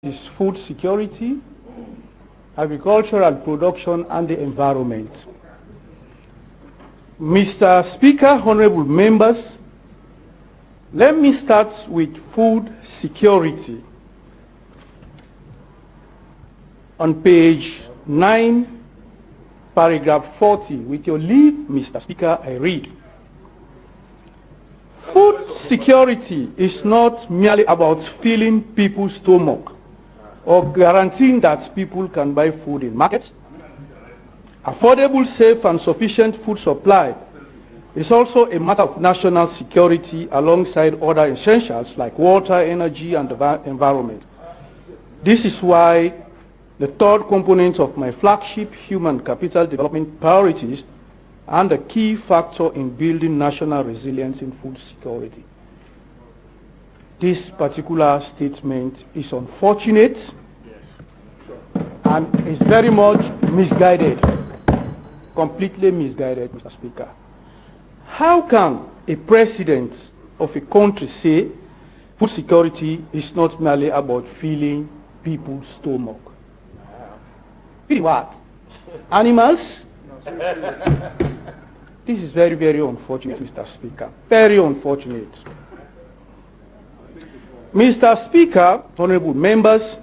is food security, agricultural production, and the environment. Mr. Speaker, honorable members, let me start with food security. On page 9, paragraph 40, with your leave, Mr. Speaker, I read. Food security is not merely about filling people's stomach or guaranteeing that people can buy food in markets. Affordable, safe, and sufficient food supply is also a matter of national security alongside other essentials like water, energy, and the environment. This is why the third component of my flagship human capital development priorities and a key factor in building national resilience in food security. This particular statement is unfortunate and is very much misguided, completely misguided, Mr. Speaker. How can a president of a country say food security is not merely about filling people's stomach? Feeding what? Animals? This is very, very unfortunate, Mr. Speaker. Very unfortunate. Mr. Speaker, honorable members,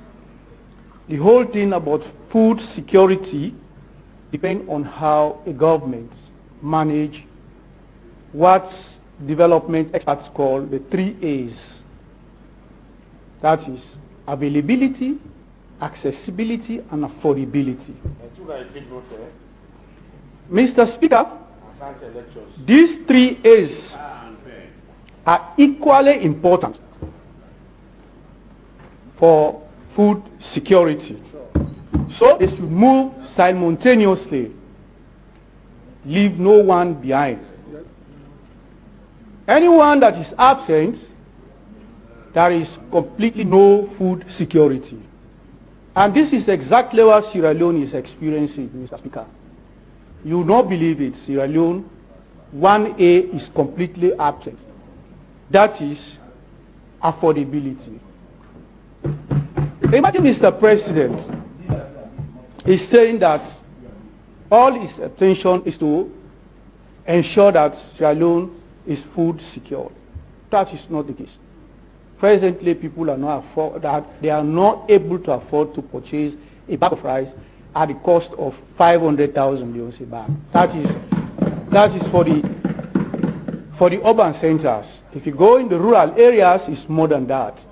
the whole thing about food security depends on how a government manages what development experts call the 3 A's. That is availability, accessibility, and affordability. Mr. Speaker, these 3 A's are equally important for food security. So they should move simultaneously, leave no one behind. Anyone that is absent, there is completely no food security. And this is exactly what Sierra Leone is experiencing, Mr. Speaker. You will not believe it, Sierra Leone, 1A is completely absent. That is affordability. Imagine Mr. President is saying that all his attention is to ensure that Sierra Leone is food secure. That is not the case. Presently, people are not able to afford to purchase a bag of rice at the cost of 500,000 euros a bag. That is for the urban centers. If you go in the rural areas, it's more than that.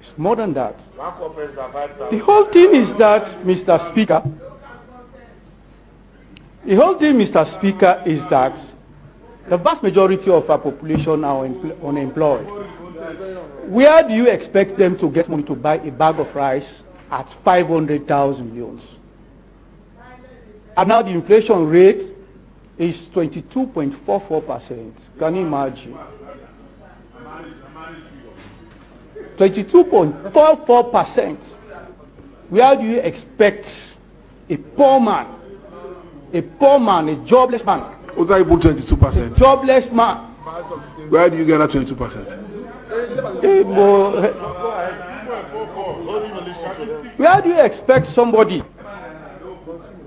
It's more than that. The whole thing is that, Mr. Speaker, is that the vast majority of our population are unemployed. Where do you expect them to get money to buy a bag of rice at 500,000 euros? And now the inflation rate is 22.44%. Can you imagine? 22.44%. Where do you expect a poor man, a jobless man? What are you put 22%? A jobless man. Where do you get that 22%? Where do you expect somebody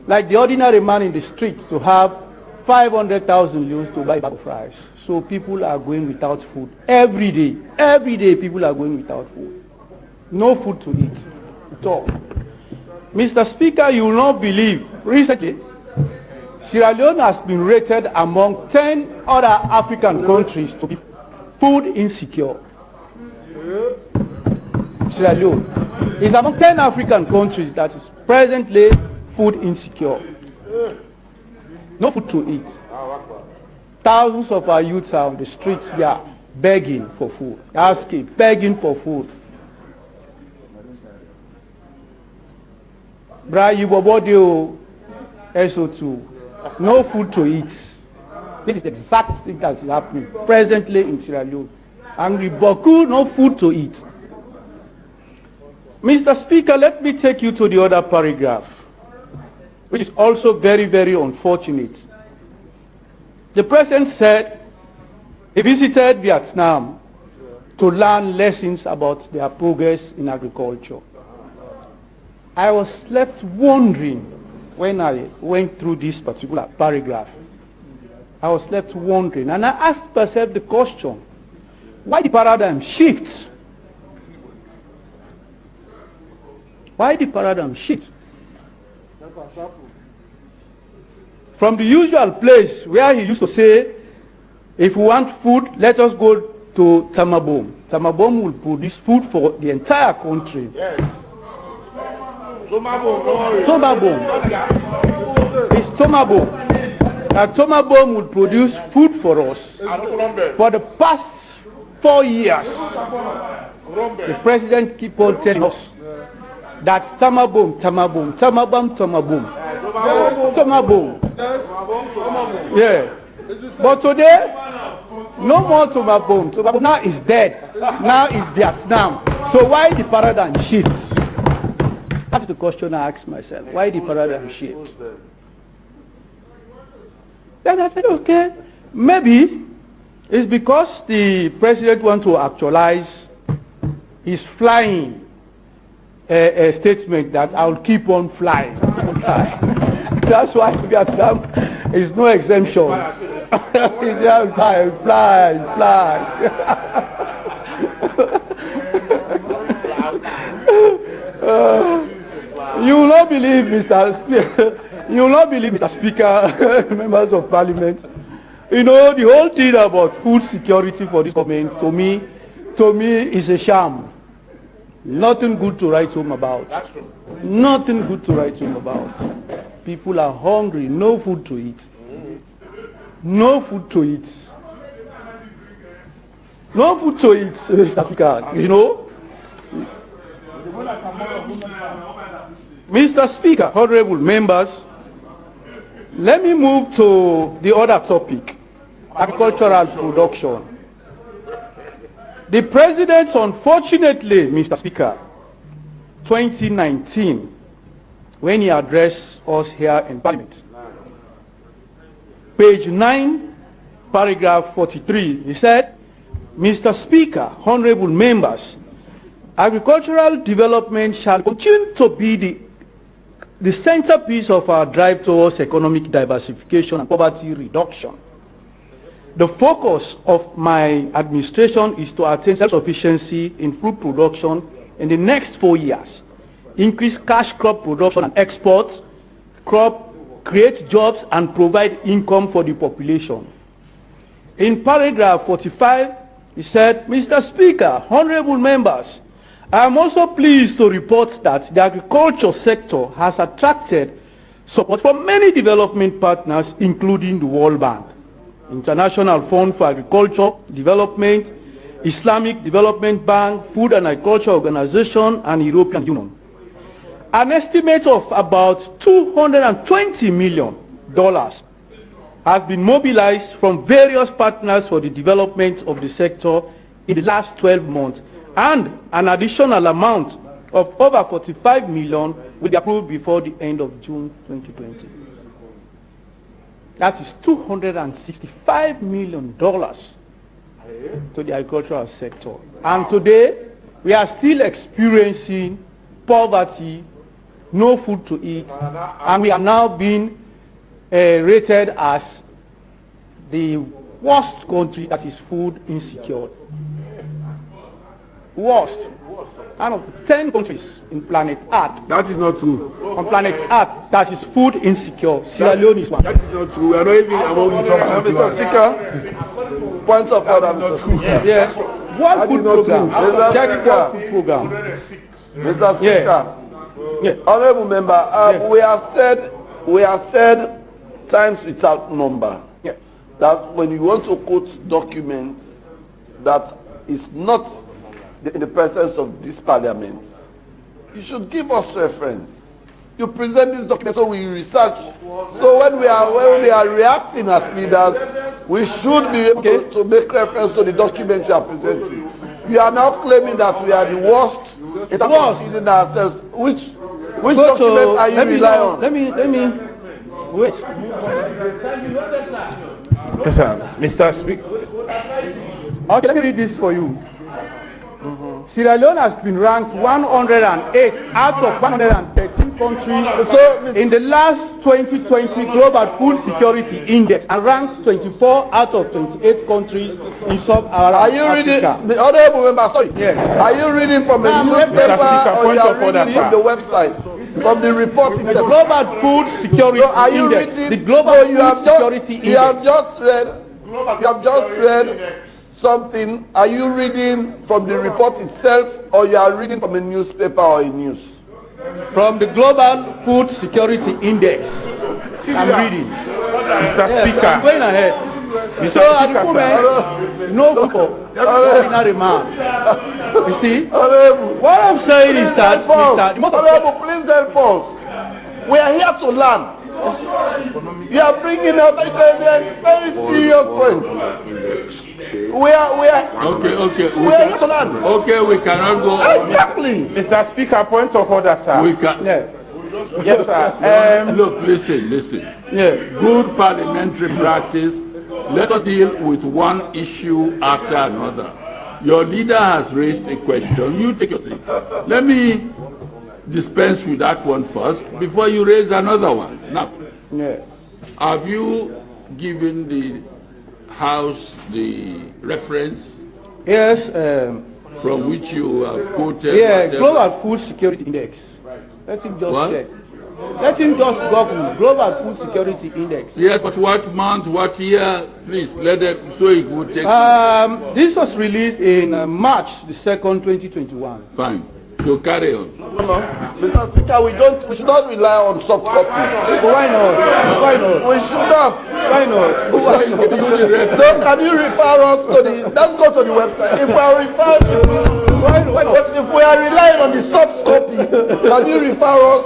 like the ordinary man in the street to have 500,000 euros to buy a bag of rice? So people are going without food every day. Every day people are going without food. No food to eat at all. Mr. Speaker, you will not believe, recently, Sierra Leone has been rated among 10 other African countries to be food insecure. Sierra Leone is among 10 African countries that is presently food insecure. No food to eat. Thousands of our youths are on the streets here begging for food, asking, begging for food. Brayibobodio SO2. No food to eat. This is the exact thing that is happening presently in Sierra Leone. Angry Boku, no food to eat. Mr. Speaker, let me take you to the other paragraph, which is also very, very unfortunate. The president said he visited Vietnam to learn lessons about their progress in agriculture. I was left wondering when I went through this particular paragraph. I was left wondering, and I asked myself the question, why the paradigm shift? Why the paradigm shift? From the usual place where he used to say, if we want food, let us go to Tamabom. Tamabom will produce food for the entire country. Yes. Tomabom. It's Tomabom. Now Tomabom will produce food for us. For the past 4 years, the president keep on telling us that Tamabom. Yeah. But today, no more Tomabom. Tomabom now is dead. Now is Vietnam. So why the paradigm shifts? That's the question I asked myself. Why the paradigm shift? Then I said, okay, maybe it's because the president wants to actualize his flying a statement that I'll keep on flying. That's why Vietnam is no exemption. It's just fly. You will not believe, Mr. Speaker, members of Parliament. You know, the whole thing about food security for this government, to me, is a sham. Nothing good to write home about. Nothing good to write home about. People are hungry, no food to eat. No food to eat. No food to eat, Mr. Speaker, you know. Mr. Speaker, honorable members, let me move to the other topic, agricultural production. The president, unfortunately, Mr. Speaker, 2019, when he addressed us here in Parliament, page 9, paragraph 43, he said, Mr. Speaker, honorable members, agricultural development shall continue to be the centerpiece of our drive towards economic diversification and poverty reduction. The focus of my administration is to attain self-sufficiency in food production in the next 4 years, increase cash crop production and exports, create jobs and provide income for the population. In paragraph 45, he said, Mr. Speaker, honorable members, I am also pleased to report that the agriculture sector has attracted support from many development partners, including the World Bank, International Fund for Agriculture Development, Islamic Development Bank, Food and Agriculture Organization, and European Union. An estimate of about $220 million has been mobilized from various partners for the development of the sector in the last 12 months, and an additional amount of over $45 million will be approved before the end of June 2020. That is $265 million to the agricultural sector. And today, we are still experiencing poverty, no food to eat, and we are now being rated as the worst country that is food insecure. Worst. Out of 10 countries in planet Earth. That is not true. On planet Earth, that is food insecure. Sierra Leone is one. That is not true. We are not even among the top 21. Mr. Speaker, point of order, Mr. Speaker. Yes. One food program. Check one food program. Mr. Speaker, honorable member, we have said times without number that when you want to quote documents that is not in the presence of this parliament, you should give us reference. You present this document so we research. So when we are reacting as leaders, we should be able to make reference to the document you are presenting. You are now claiming that we are the worst in terms of feeding ourselves. Which document are you relying on? Let me wait. Yes, sir. Mr. Speaker. Okay, let me read this for you. Sierra Leone has been ranked 108 out of 113 countries in the last 2020 Global Food Security Index and ranked 24 out of 28 countries in sub-Saharan Africa. Are you reading, the honorable member, sorry, yes. Are you reading from a newspaper or you are reading from the website, from the report The itself? Global Food Security So are you Index. reading, The Global so Food Security Index. You have just read something. Are you reading from the report itself or you are reading from a newspaper or a news? From the Global Food Security Index. I'm reading. Mr. Yes, Speaker. I'm going ahead. So at the moment, no ordinary man. You see? What I'm saying is that, Honorable, please help us. We are here to learn. You are bringing up a very serious point. We are here to learn. Okay, we cannot go. Exactly. Mr. Speaker, point of order, sir. We can. yeah. Yes, sir. Look, listen. Yeah. Good parliamentary practice. Let us deal with one issue after another. Your leader has raised a question. You take your seat. Let me dispense with that one first before you raise another one. Now, have you given the House the reference? Yes. From which you have quoted? Yeah, Global Food Security Index. Let him just check. Let him just Google Global Food Security Index. Yes, but what month, what year? Please, let them, so it will take. This was released in March the 2nd, 2021. Fine. So carry on. No, Mr. Speaker, we should not rely on soft copy. Why not? Why not? We should not. Why not? Why not? So can you refer us to the? Let's go to the website. If we are referring, if we are relying on the soft copy, can you refer us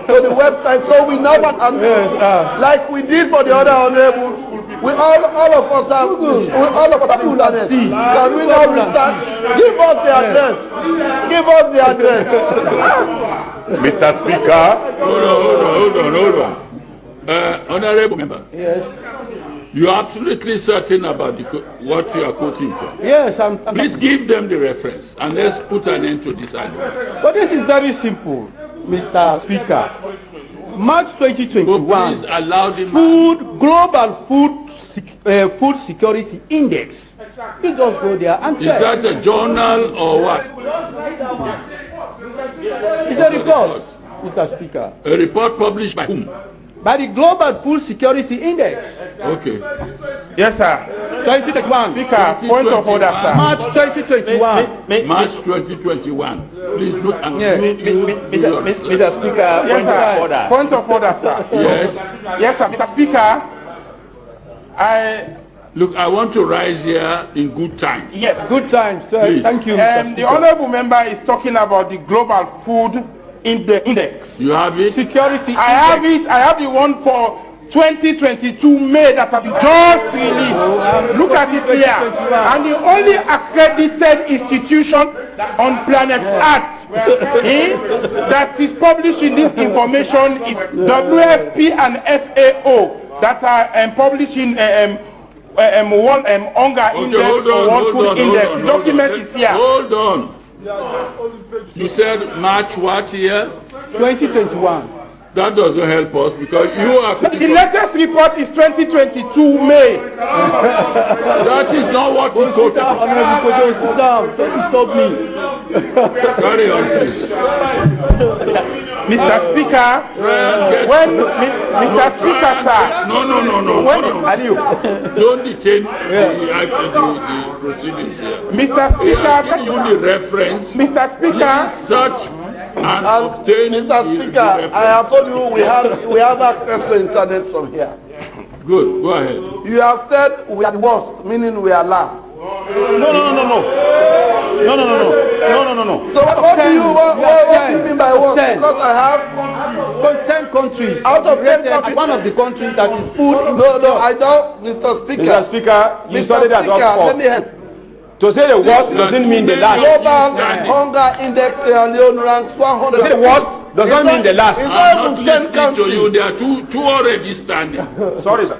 to the website so we know what? And like we did for the other honorables, we all of us have internet. Can we now research? Give us the address. Give us the address. Mr. Speaker. Hold on. Honorable member. Yes. You are absolutely certain about what you are quoting from? Yes, I'm Please give them the reference and let's put an end to this argument. But this is very simple, Mr. Speaker. March 2021. Please allow the Global Food Security Index. You just go there and check. Is that a journal or what? It's a report, Mr. Speaker. A report published by whom? By the Global Food Security Index. Okay. Yes, sir. 2021. Speaker, point of order, sir. March 2021. March 2021. Please look and Mr. Speaker, Yes, sir. Point of order, sir. Yes. Yes, sir. Mr. Speaker, Look, I want to rise here in good time. yes. Good times. Please. Thank you, Mr. Speaker. The honorable member is talking about the global food index. You have it? Security I have it. I have the one for 2022 May that has been just released. Look at it here. And the only accredited institution on planet Earth that is publishing this information is WFP and FAO that are publishing one hunger index or one food index. The document is here. Hold on. You said March what year? 2021. That doesn't help us because you are... The latest report is 2022 May. That is not what you quoted. Sit down. Don't stop me. Carry on, please. Mr. Speaker, Mr. Speaker, sir. No. Don't detain the proceedings here. Mr. We are giving Speaker, you the reference. Mr. Speaker, Please search and obtain Mr. the Speaker, reference. I have told you we have access to internet from here. Good, go ahead. You have said we are the worst, meaning we are last. No. So what do you mean by worst? Because I have 10 countries. out of 10 rated countries. one of the countries that is food. No, I don't, Mr. Speaker. Mr. Speaker, you studied at Let Oxford. me help. To say the worst doesn't mean the last. Global hunger index Sierra Leone ranks 100. To say the worst doesn't mean the last. It's I'm not not even 10 listening to you. countries. There are two already standing. Sorry, sir.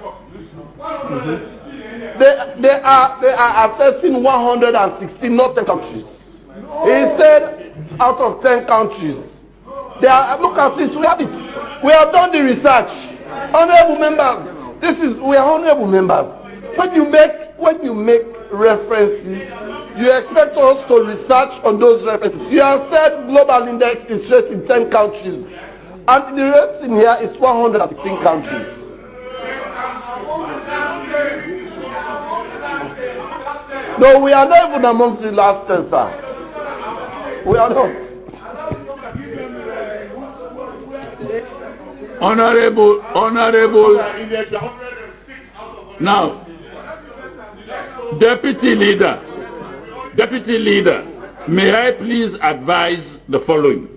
They are assessing 116, not 10 countries. He said out of 10 countries. They are, look at it, we have it. We have done the research. Honorable members, we are honorable members. When you make references, you expect us to research on those references. You have said global index is rated in 10 countries. And the rating here is 116 countries. No, we are not even amongst the last 10, sir. We are not. Honorable. Now, Deputy Leader, may I please advise the following.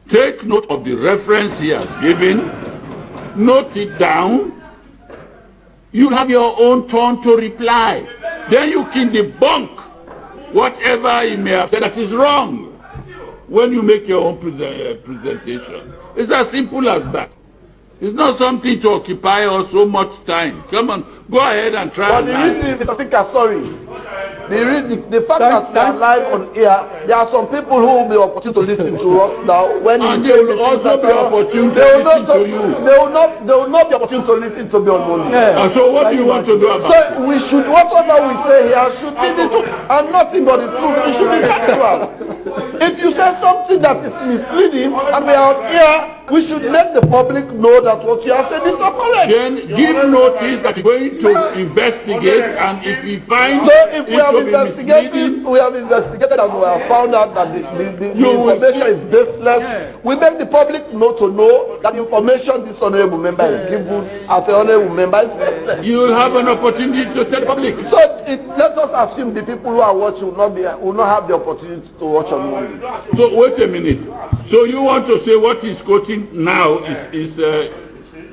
Take note of the reference he has given, note it down. You'll have your own turn to reply. Then you can debunk whatever he may have said that is wrong when you make your own presentation. It's as simple as that. It's not something to occupy us so much time. Come on, go ahead and try. But the reason, Mr. Speaker, sorry. The fact that we are live on air, there are some people who will be opportune to listen to us now. When and they will also be opportune to listen to you. They will not be opportune to listen to me on Monday. Yeah. So what do you want to do about it? So we should, whatever we say here should be the truth and nothing but the truth. It should be factual. If you say something that is misleading and we are on air, we should make the public know that what you have said is not correct. Then give notice that you're going to investigate, and if we find so if we have investigated and we have found out that the information is baseless, we make the public know that the information this honorable member is given as an honorable member is baseless. You will have an opportunity to tell the public. So let us assume the people who are watching will not have the opportunity to watch on Monday. So wait a minute. So you want to say what he's quoting now is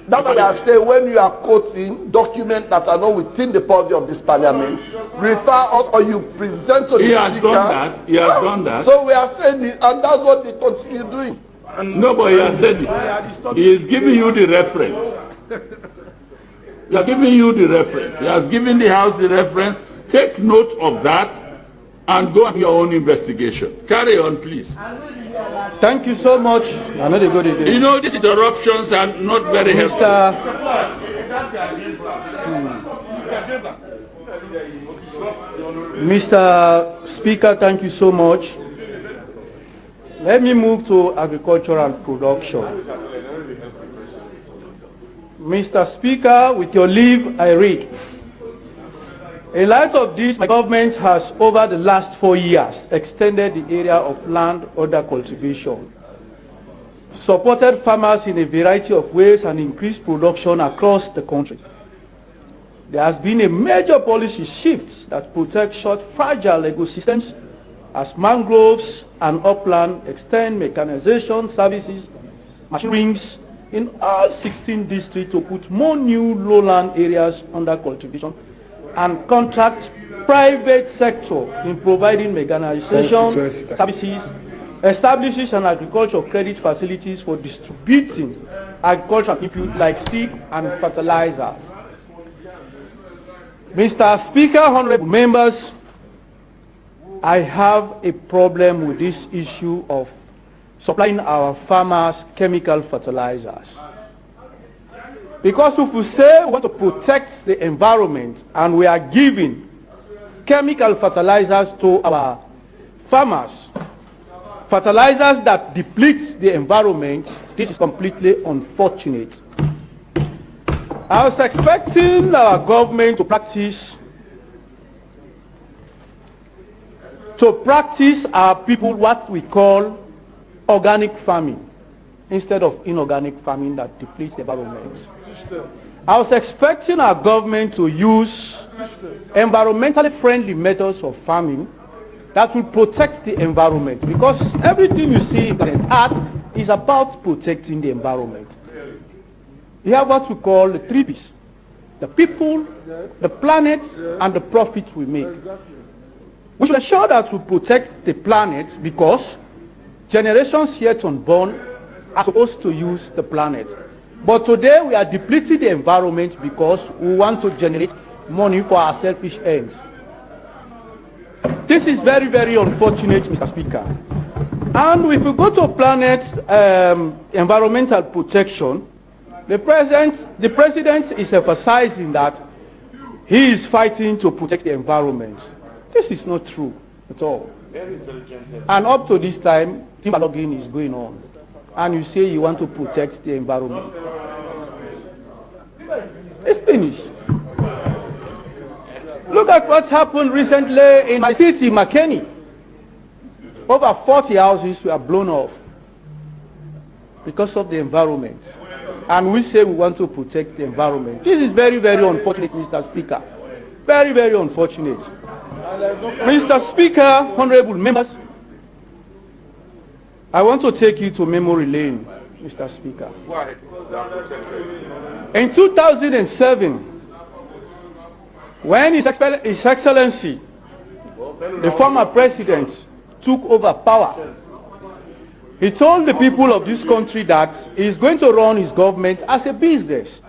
that's what I say. When you are quoting documents that are not within the purview of this parliament, refer us or you present to the speaker. He has done that. So we are saying this, and that's what they continue doing. No, but he has said it. He is giving you the reference. He has given you the reference. He has given the House the reference. Take note of that and go on your own investigation. Carry on, please. Thank you so much. I know they go to you know, these interruptions are not very helpful. Mr. Speaker, thank you so much. Let me move to agriculture and production. Mr. Speaker, with your leave, I read. In light of this, my government has, over the last 4 years, extended the area of land under cultivation, supported farmers in a variety of ways, and increased production across the country. There has been a major policy shift that protects short, fragile ecosystems as mangroves and upland extend mechanization services, machine rings in all 16 districts to put more new lowland areas under cultivation and contract private sector in providing mechanization services, establishes an agricultural credit facilities for distributing agricultural input like seed and fertilizers. Mr. Speaker, honorable members, I have a problem with this issue of supplying our farmers chemical fertilizers. Because if we say we want to protect the environment and we are giving chemical fertilizers to our farmers, fertilizers that deplete the environment, this is completely unfortunate. I was expecting our government to practice our people what we call organic farming instead of inorganic farming that depletes the environment. I was expecting our government to use environmentally friendly methods of farming that will protect the environment, because everything you see in the art is about protecting the environment. You have what we call the 3 Ps: the people, the planet, and the profit we make. We should ensure that we protect the planet because generations yet unborn are supposed to use the planet. But today we are depleting the environment because we want to generate money for our selfish ends. This is very, very unfortunate, Mr. Speaker. And if we go to planet environmental protection, the president is emphasizing that he is fighting to protect the environment. This is not true at all. And up to this time, timber logging is going on. And you say you want to protect the environment. It's finished. Look at what happened recently in my city, McKinney. Over 40 houses were blown off because of the environment. And we say we want to protect the environment. This is very, very unfortunate, Mr. Speaker. Very, very unfortunate. Mr. Speaker, honorable members, I want to take you to memory lane, Mr. Speaker. In 2007, when His Excellency, the former president, took over power, he told the people of this country that he's going to run his government as a business.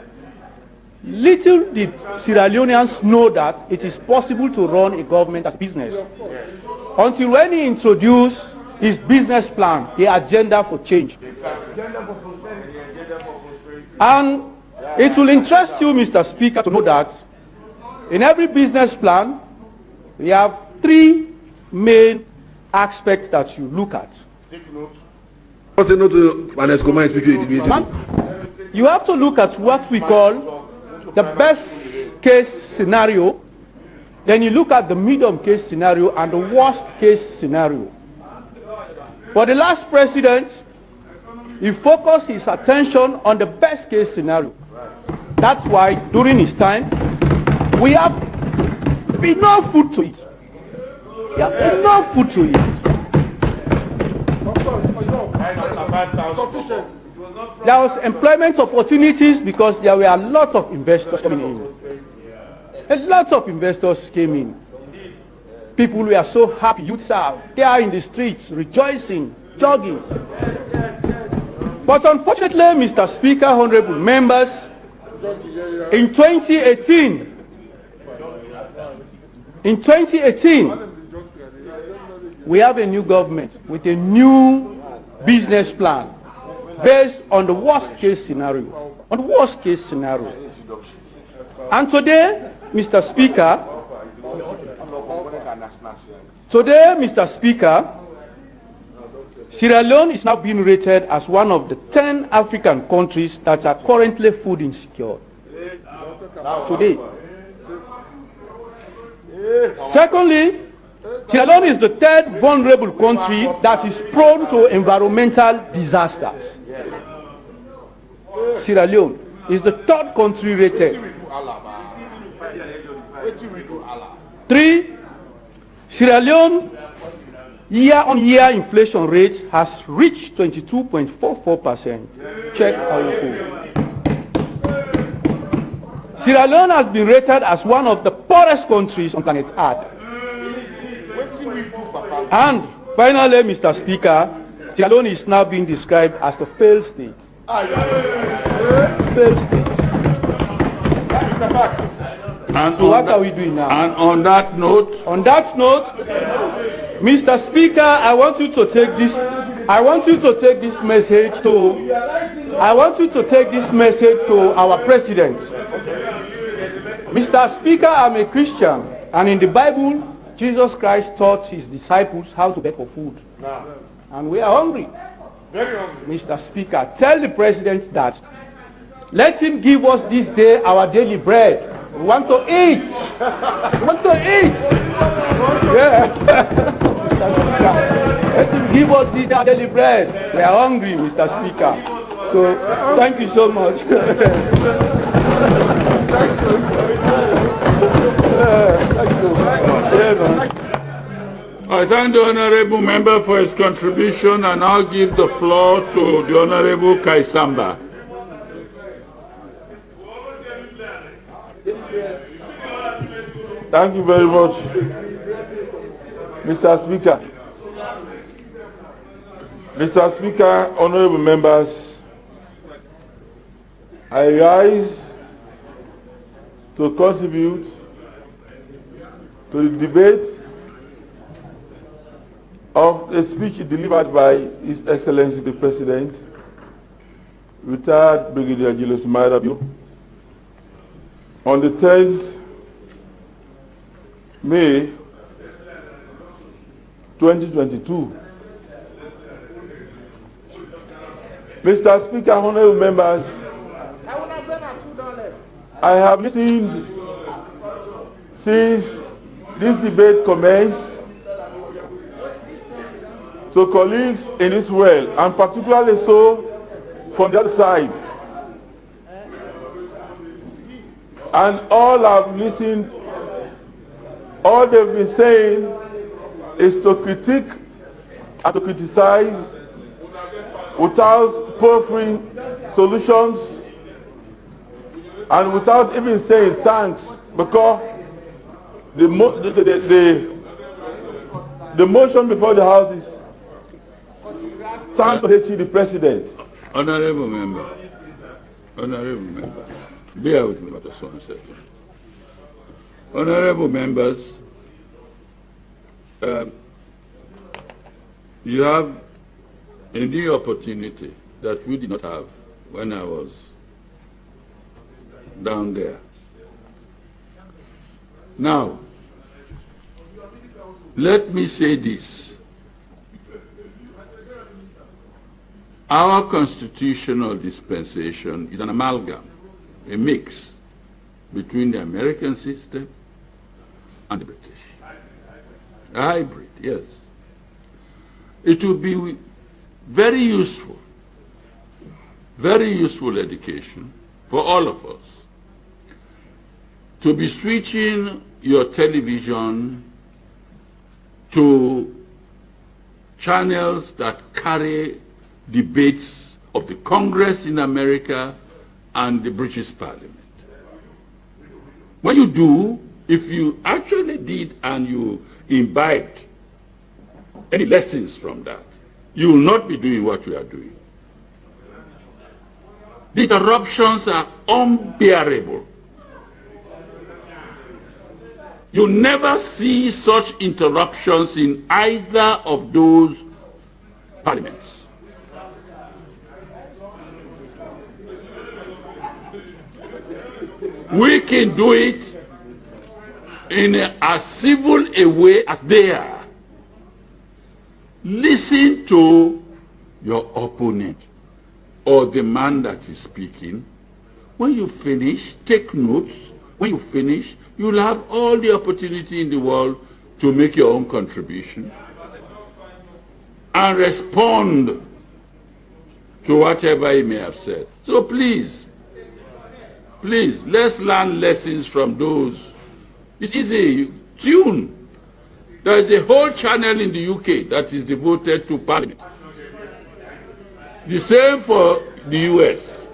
Little did Sierra Leoneans know that it is possible to run a government as a business. Until when he introduced his business plan, the agenda for change. And it will interest you, Mr. Speaker, to know that in every business plan, we have three main aspects that you look at. You have to look at what we call the best case scenario, then you look at the medium case scenario and the worst case scenario. For the last president, he focused his attention on the best case scenario. That's why during his time, we have enough food to eat. We have enough food to eat. There was employment opportunities because there were a lot of investors coming in. A lot of investors came in. People were so happy. Youths are there in the streets, rejoicing, jogging. But unfortunately, Mr. Speaker, honorable members, in 2018, we have a new government with a new business plan based on the worst case scenario. On the worst case scenario. And today, Mr. Speaker, Sierra Leone is now being rated as one of the 10 African countries that are currently food insecure. Today. Secondly, Sierra Leone is the third vulnerable country that is prone to environmental disasters. Sierra Leone is the third country rated. 3, Sierra Leone year-on-year inflation rate has reached 22.44%. Check our code. Sierra Leone has been rated as one of the poorest countries on planet Earth. And finally, Mr. Speaker, Sierra Leone is now being described as a failed state. Failed state. And so what are we doing now? And on that note, Mr. Speaker, I want you to take this message to our president. Mr. Speaker, I'm a Christian, and in the Bible, Jesus Christ taught his disciples how to beg for food. And we are hungry. Very hungry. Mr. Speaker, tell the president that let him give us this day our daily bread. We want to eat. We want to eat. Yeah. Let him give us this day our daily bread. We are hungry, Mr. Speaker. So, thank you so much. I thank the Honorable Member for his contribution, and I'll give the floor to the Honorable Kaisamba. Thank you very much, Mr. Speaker. Mr. Speaker, honorable members, I rise to contribute to the debate of a speech delivered by His Excellency the President, retired Brigadier Julius Maida, on the 10th May 2022. Mr. Speaker, honorable members, I have listened since this debate commenced to colleagues in this world, and particularly so from the other side. And all I've listened, all they've been saying is to critique and to criticize without offering solutions and without even saying thanks, because the motion before the House is thanks to HE the President. Honorable member, bear with me for just 1 second. Honorable members, you have a new opportunity that we did not have when I was down there. Now, let me say this. Our constitutional dispensation is an amalgam, a mix between the American system and the British. A hybrid, yes. It will be very useful education for all of us to be switching your television to channels that carry debates of the Congress in America and the British Parliament. When you do, if you actually did and you imbibed any lessons from that, you will not be doing what we are doing. The interruptions are unbearable. You never see such interruptions in either of those parliaments. We can do it in as civil a way as they are. Listen to your opponent or the man that is speaking. When you finish, take notes. When you finish, you'll have all the opportunity in the world to make your own contribution and respond to whatever he may have said. So please, let's learn lessons from those. It's easy. Tune. There is a whole channel in the UK that is devoted to Parliament. The same for the US.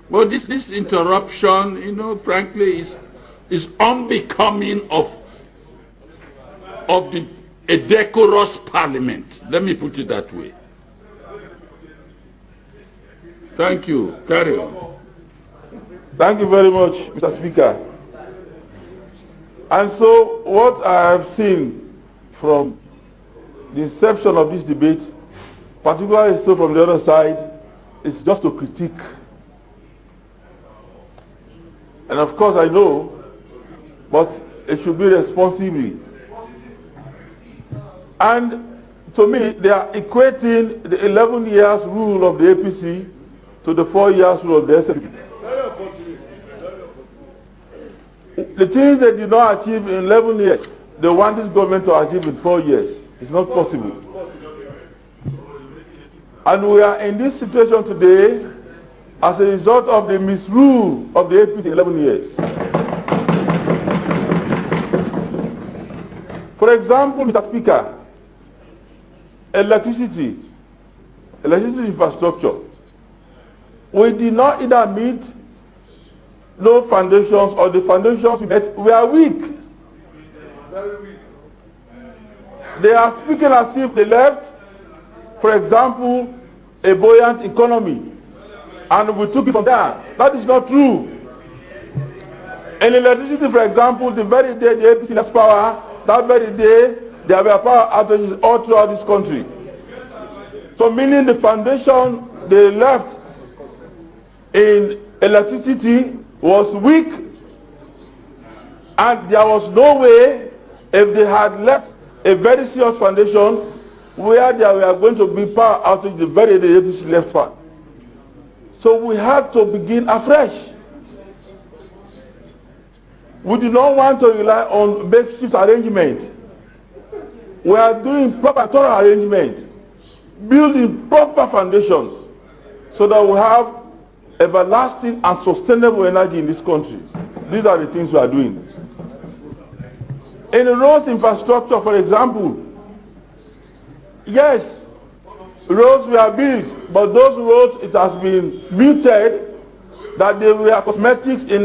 Well, this interruption, frankly, is unbecoming of a decorous Parliament. Let me put it that way. Thank you. Carry on. Thank you very much, Mr. Speaker. And so what I have seen from the inception of this debate, particularly so from the other side, is just to critique. And of course I know, but it should be responsibly. And to me, they are equating the 11 years rule of the APC to the 4 years rule of the SNP. The things they did not achieve in 11 years, they want this government to achieve in 4 years. It's not possible. And we are in this situation today as a result of the misrule of the APC 11 years. For example, Mr. Speaker, electricity infrastructure. We did not either meet no foundations, or the foundations we met were weak. Very weak. They are speaking as if they left, for example, a buoyant economy, and we took it from there. That is not true. In electricity, for example, the very day the APC left power, that very day there were power outages all throughout this country. So meaning the foundation they left in electricity was weak, and there was no way, if they had left a very serious foundation where there were going to be power outage the very day the APC left part. So we had to begin afresh. We do not want to rely on makeshift arrangement. We are doing proper thorough arrangement, building proper foundations so that we have everlasting and sustainable energy in this country. These are the things we are doing. In the roads infrastructure, for example, yes, roads were built, but those roads, it has been muted that they were cosmetics in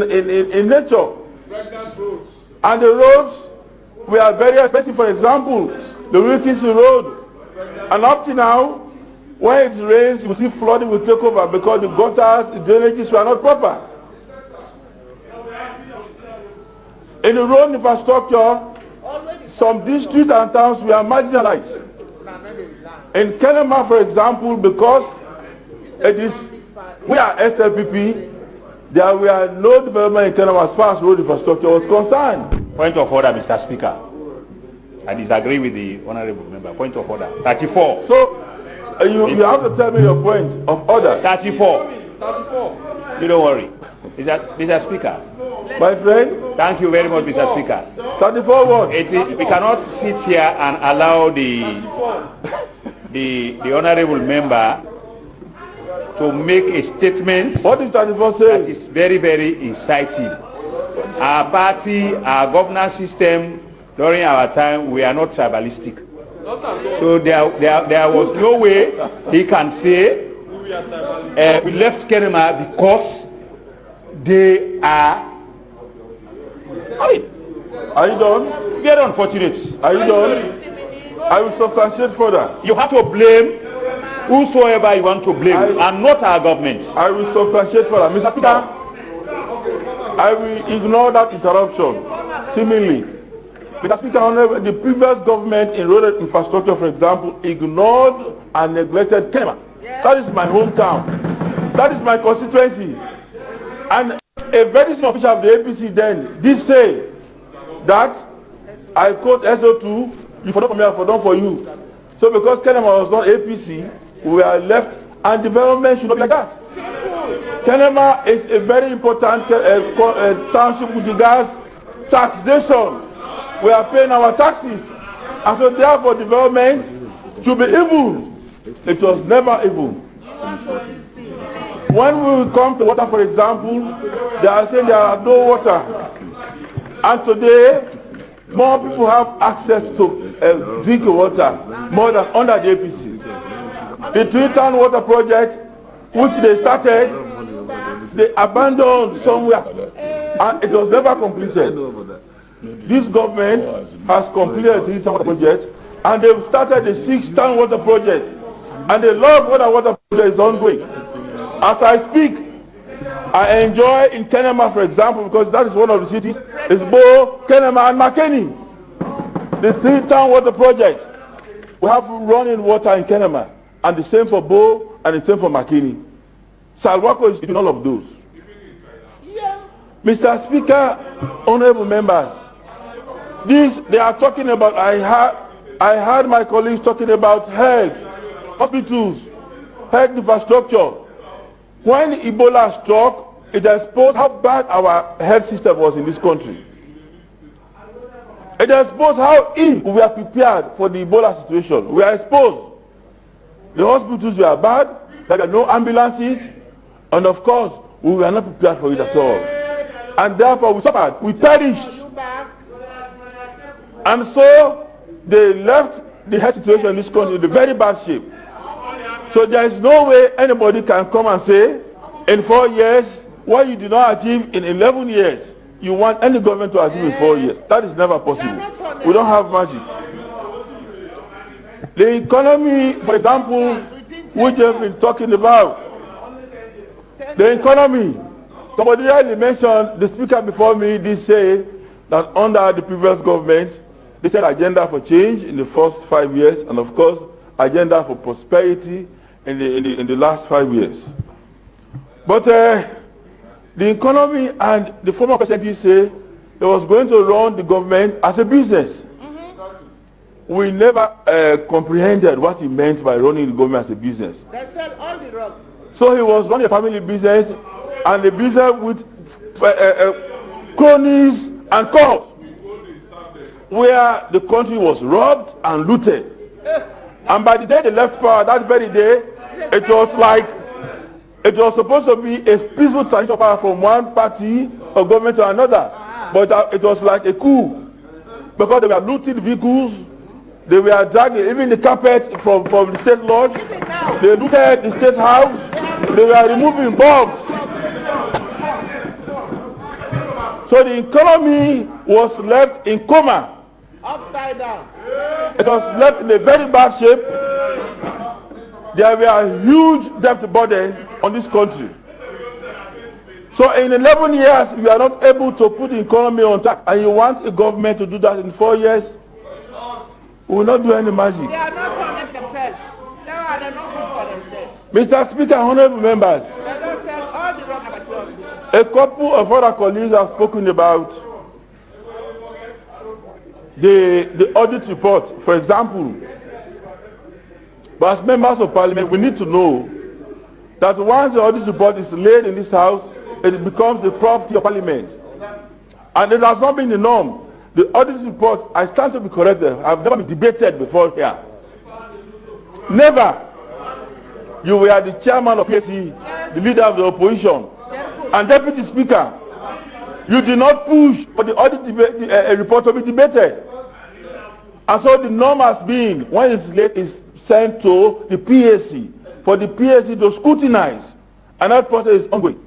nature. And the roads were very expensive. For example, the Wilkinson Road, and up to now, when it rains, you see flooding will take over because the gutters, the drainages were not proper. In the road infrastructure, some districts and towns were marginalized. In Kenema, for example, because we are SLPP, there were no development in Kenema as far as road infrastructure was concerned. Point of order, Mr. Speaker. I disagree with the honorable member. Point of order. 34. So, you have to tell me your point of order. 34. You don't worry. Mr. Speaker. My friend. Thank you very much, Mr. Speaker. 34 what? We cannot sit here and allow the honorable member to make a statement. What is 34 saying? That is very, very inciting. Our party, our governance system, during our time, we are not tribalistic. So there was no way he can say we left Kenema because they are. Are you done? Very unfortunate. Are you done? I will substantiate further. You have to blame whosoever you want to blame, and not our government. I will substantiate further. Mr. Speaker, I will ignore that interruption, seemingly. Mr. Speaker, the previous government in road infrastructure, for example, ignored and neglected Kenema. That is my hometown. That is my constituency. And a very senior official of the APC then did say that, I quote SO2, you for not for me, I for done for you. So because Kenema was not APC, we were left, and development should not be like that. Kenema is a very important township with regards taxation. We are paying our taxes, and so therefore development should be even. It was never even. When we come to water, for example, they are saying there are no water, and today more people have access to drinking water more than under the APC. The Three-Town Water Project, which they started, they abandoned somewhere, and it was never completed. This government has completed the Three-Town Water Project, and they've started the Six-Town Water Project, and the Love Water Project is ongoing. As I speak, I enjoy in Kenema, for example, because that is one of the cities, is Bo, Kenema, and Makeni. The Three-Town Water Project. We have running water in Kenema, and the same for Bo, and the same for Makeni. Salwako is in all of those. Mr. Speaker, honorable members, they are talking about, I heard my colleagues talking about health, hospitals, health infrastructure. When Ebola struck, it exposed how bad our health system was in this country. It exposed how ill we are prepared for the Ebola situation. We are exposed. The hospitals were bad, there were no ambulances, and of course, we were not prepared for it at all. And therefore, we suffered, we perished. And so, they left the health situation in this country in a very bad shape. So there is no way anybody can come and say, in 4 years, what you did not achieve in 11 years, you want any government to achieve in 4 years. That is never possible. We don't have magic. The economy, for example, which they've been talking about, the economy, somebody really mentioned, the speaker before me did say that under the previous government, They said agenda for change in the first 5 years, and of course, agenda for prosperity in the last 5 years. But the economy and the former president say he was going to run the government as a business. We never comprehended what he meant by running the government as a business. They sell all the rock. So he was running a family business, and a business with cronies and cops, where the country was robbed and looted. And by the day they left power, that very day, it was supposed to be a peaceful transition of power from one party or government to another. But it was like a coup, because they were looting vehicles, they were dragging even the carpet from the state lodge, they looted the state house, they were removing bulbs. So the economy was left in coma. Upside down. It was left in a very bad shape. There were a huge debt burden on this country. So in 11 years, we are not able to put the economy on track, and you want a government to do that in 4 years? We will not do any magic. They are not honest themselves. They are not good for themselves. Mr. Speaker, honorable members, They don't sell all the rock materials. a couple of other colleagues have spoken about the audit report, for example. But as members of parliament, we need to know that once the audit report is laid in this house, it becomes the property of parliament. And it has not been the norm. The audit report, I stand to be corrected, I've never been debated before here. Never. You were the chairman of PSE, the leader of the opposition, and deputy speaker. You did not push for the audit report to be debated. And so the norm has been, when it's late, is sent to the PSC, for the PSC to scrutinize, and that process is ongoing.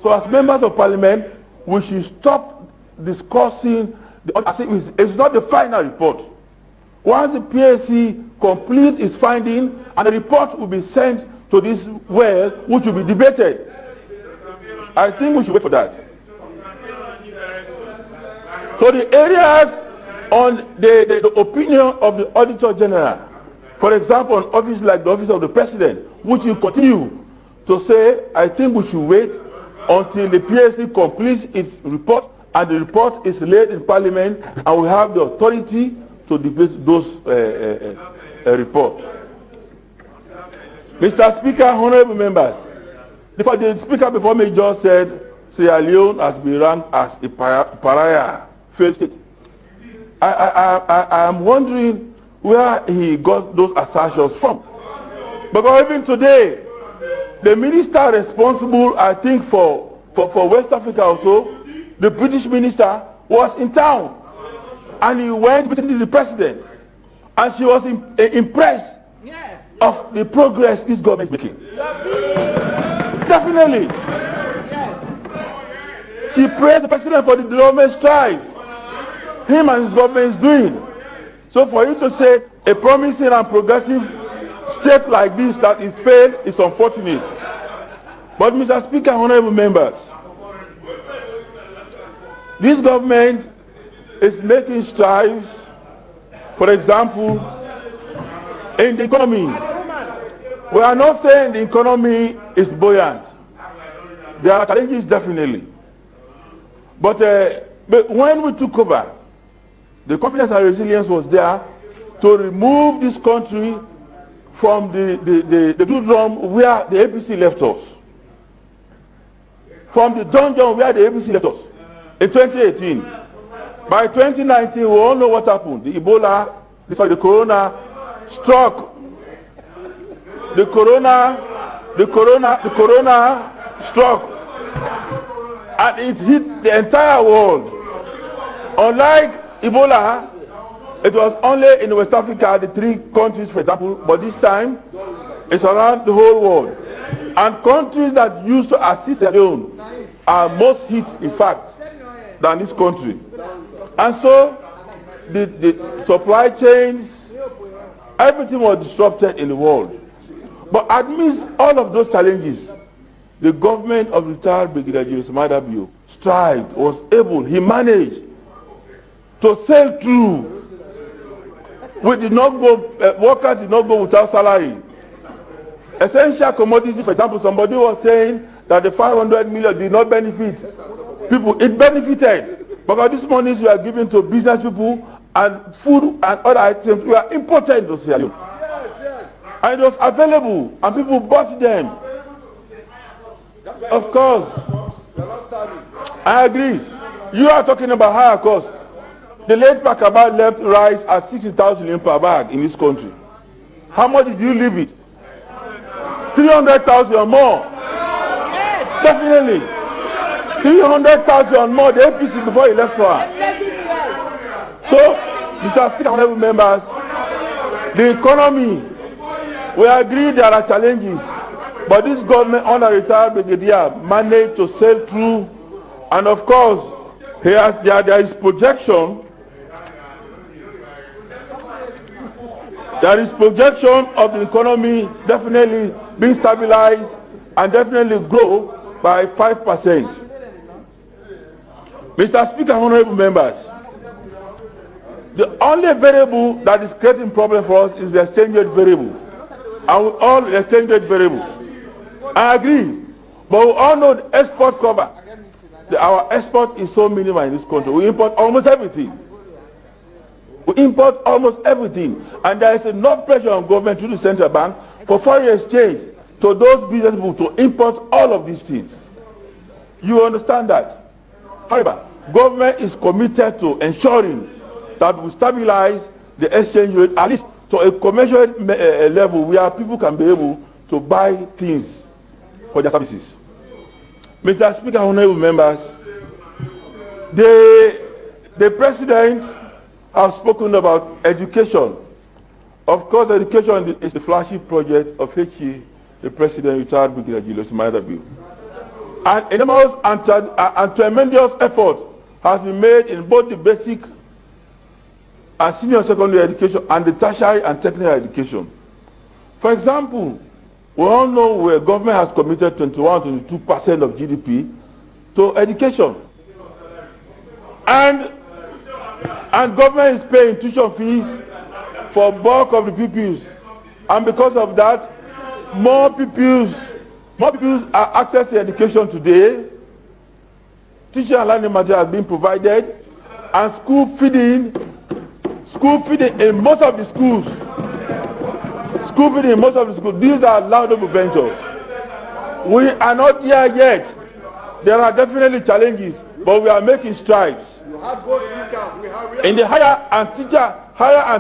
So as members of parliament, we should stop discussing it's not the final report. Once the PSC completes its finding, and the report will be sent to this well, which will be debated. I think we should wait for that. So the areas on the opinion of the Auditor General, for example, an office like the Office of the President, which will continue to say, I think we should wait until the PSC completes its report, and the report is laid in Parliament, and we have the authority to debate those reports. Mr. Speaker, honorable members, the speaker before me just said Sierra Leone has been ranked as a pariah failed state. I am wondering where he got those assertions from. Because even today, the minister responsible, I think, for West Africa also, the British minister, was in town. And he went visiting the president. And she was impressed of the progress this government is making. Definitely. She praised the president for the development strides him and his government is doing. So for you to say a promising and progressive state like this that is failed is unfortunate. But Mr. Speaker, honorable members, this government is making strides, for example, in the economy. We are not saying the economy is buoyant. There are challenges, definitely. But when we took over, the confidence and resilience was there to remove this country from the drum where the APC left us. From the dungeon where the APC left us in 2018. By 2019, we all know what happened. The corona struck. The corona struck. And it hit the entire world. Unlike Ebola, it was only in West Africa, the 3 countries, for example, but this time, it's around the whole world. And countries that used to assist their own are most hit, in fact, than this country. And so, the supply chains, everything was disrupted in the world. But amidst all of those challenges, the government of retired Brigadier General Samaida Bio strived, was able, he managed to sail through We did not go, workers did not go without salary. Essential commodities, for example, somebody was saying that the 500 million did not benefit people. It benefited because these monies were given to business people and food and other items were imported to Sierra Leone. And it was available and people bought them. Of course. I agree. You are talking about higher cost. The late Pakaba left rice at 60,000 per bag in this country. How much did you leave it? 300,000 or more. Yes. Definitely. 300,000 or more the APC before he left for her. So, Mr. Speaker, honorable members, the economy, we agree there are challenges, but this government under retired brigadier managed to sail through, and of course, there is projection. There is projection of the economy definitely being stabilized and definitely grow by 5%. Mr. Speaker, honorable members, the only variable that is creating problem for us is the exchange rate variable. And we all exchange rate variable. I agree. But we all know the export cover. Our export is so minimal in this country. We import almost everything. We import almost everything. And there is enough pressure on government through the central bank for foreign exchange to those business people to import all of these things. You understand that? However, government is committed to ensuring that we stabilize the exchange rate at least to a commensurate level where people can be able to buy things for their services. Mr. Speaker, honorable members, the president has spoken about education. Of course, education is the flagship project of HE, the president, retired Brigadier Julius Maida. An enormous and tremendous effort has been made in both the basic and senior secondary education and the tertiary and technical education. For example, we all know where government has committed 21-22% of GDP to education. And government is paying tuition fees for bulk of the pupils. And because of that, more pupils are accessing education today. Teaching and learning material has been provided, and school feeding in most of the schools. These are laudable ventures. We are not there yet. There are definitely challenges, but we are making strides. You have ghost teachers. In the higher and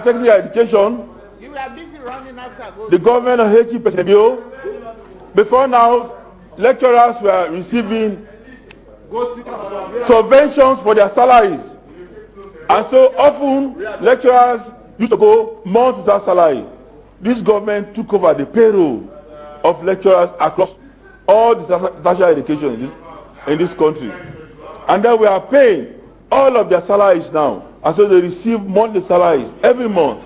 technical education, You are busy running after ghost. the government of Haiti, President, before now, lecturers were receiving subventions for their salaries. And so often, lecturers used to go months without salary. This government took over the payroll of lecturers across all the tertiary education in this country. And then we are paying all of their salaries now. And so they receive monthly salaries every month.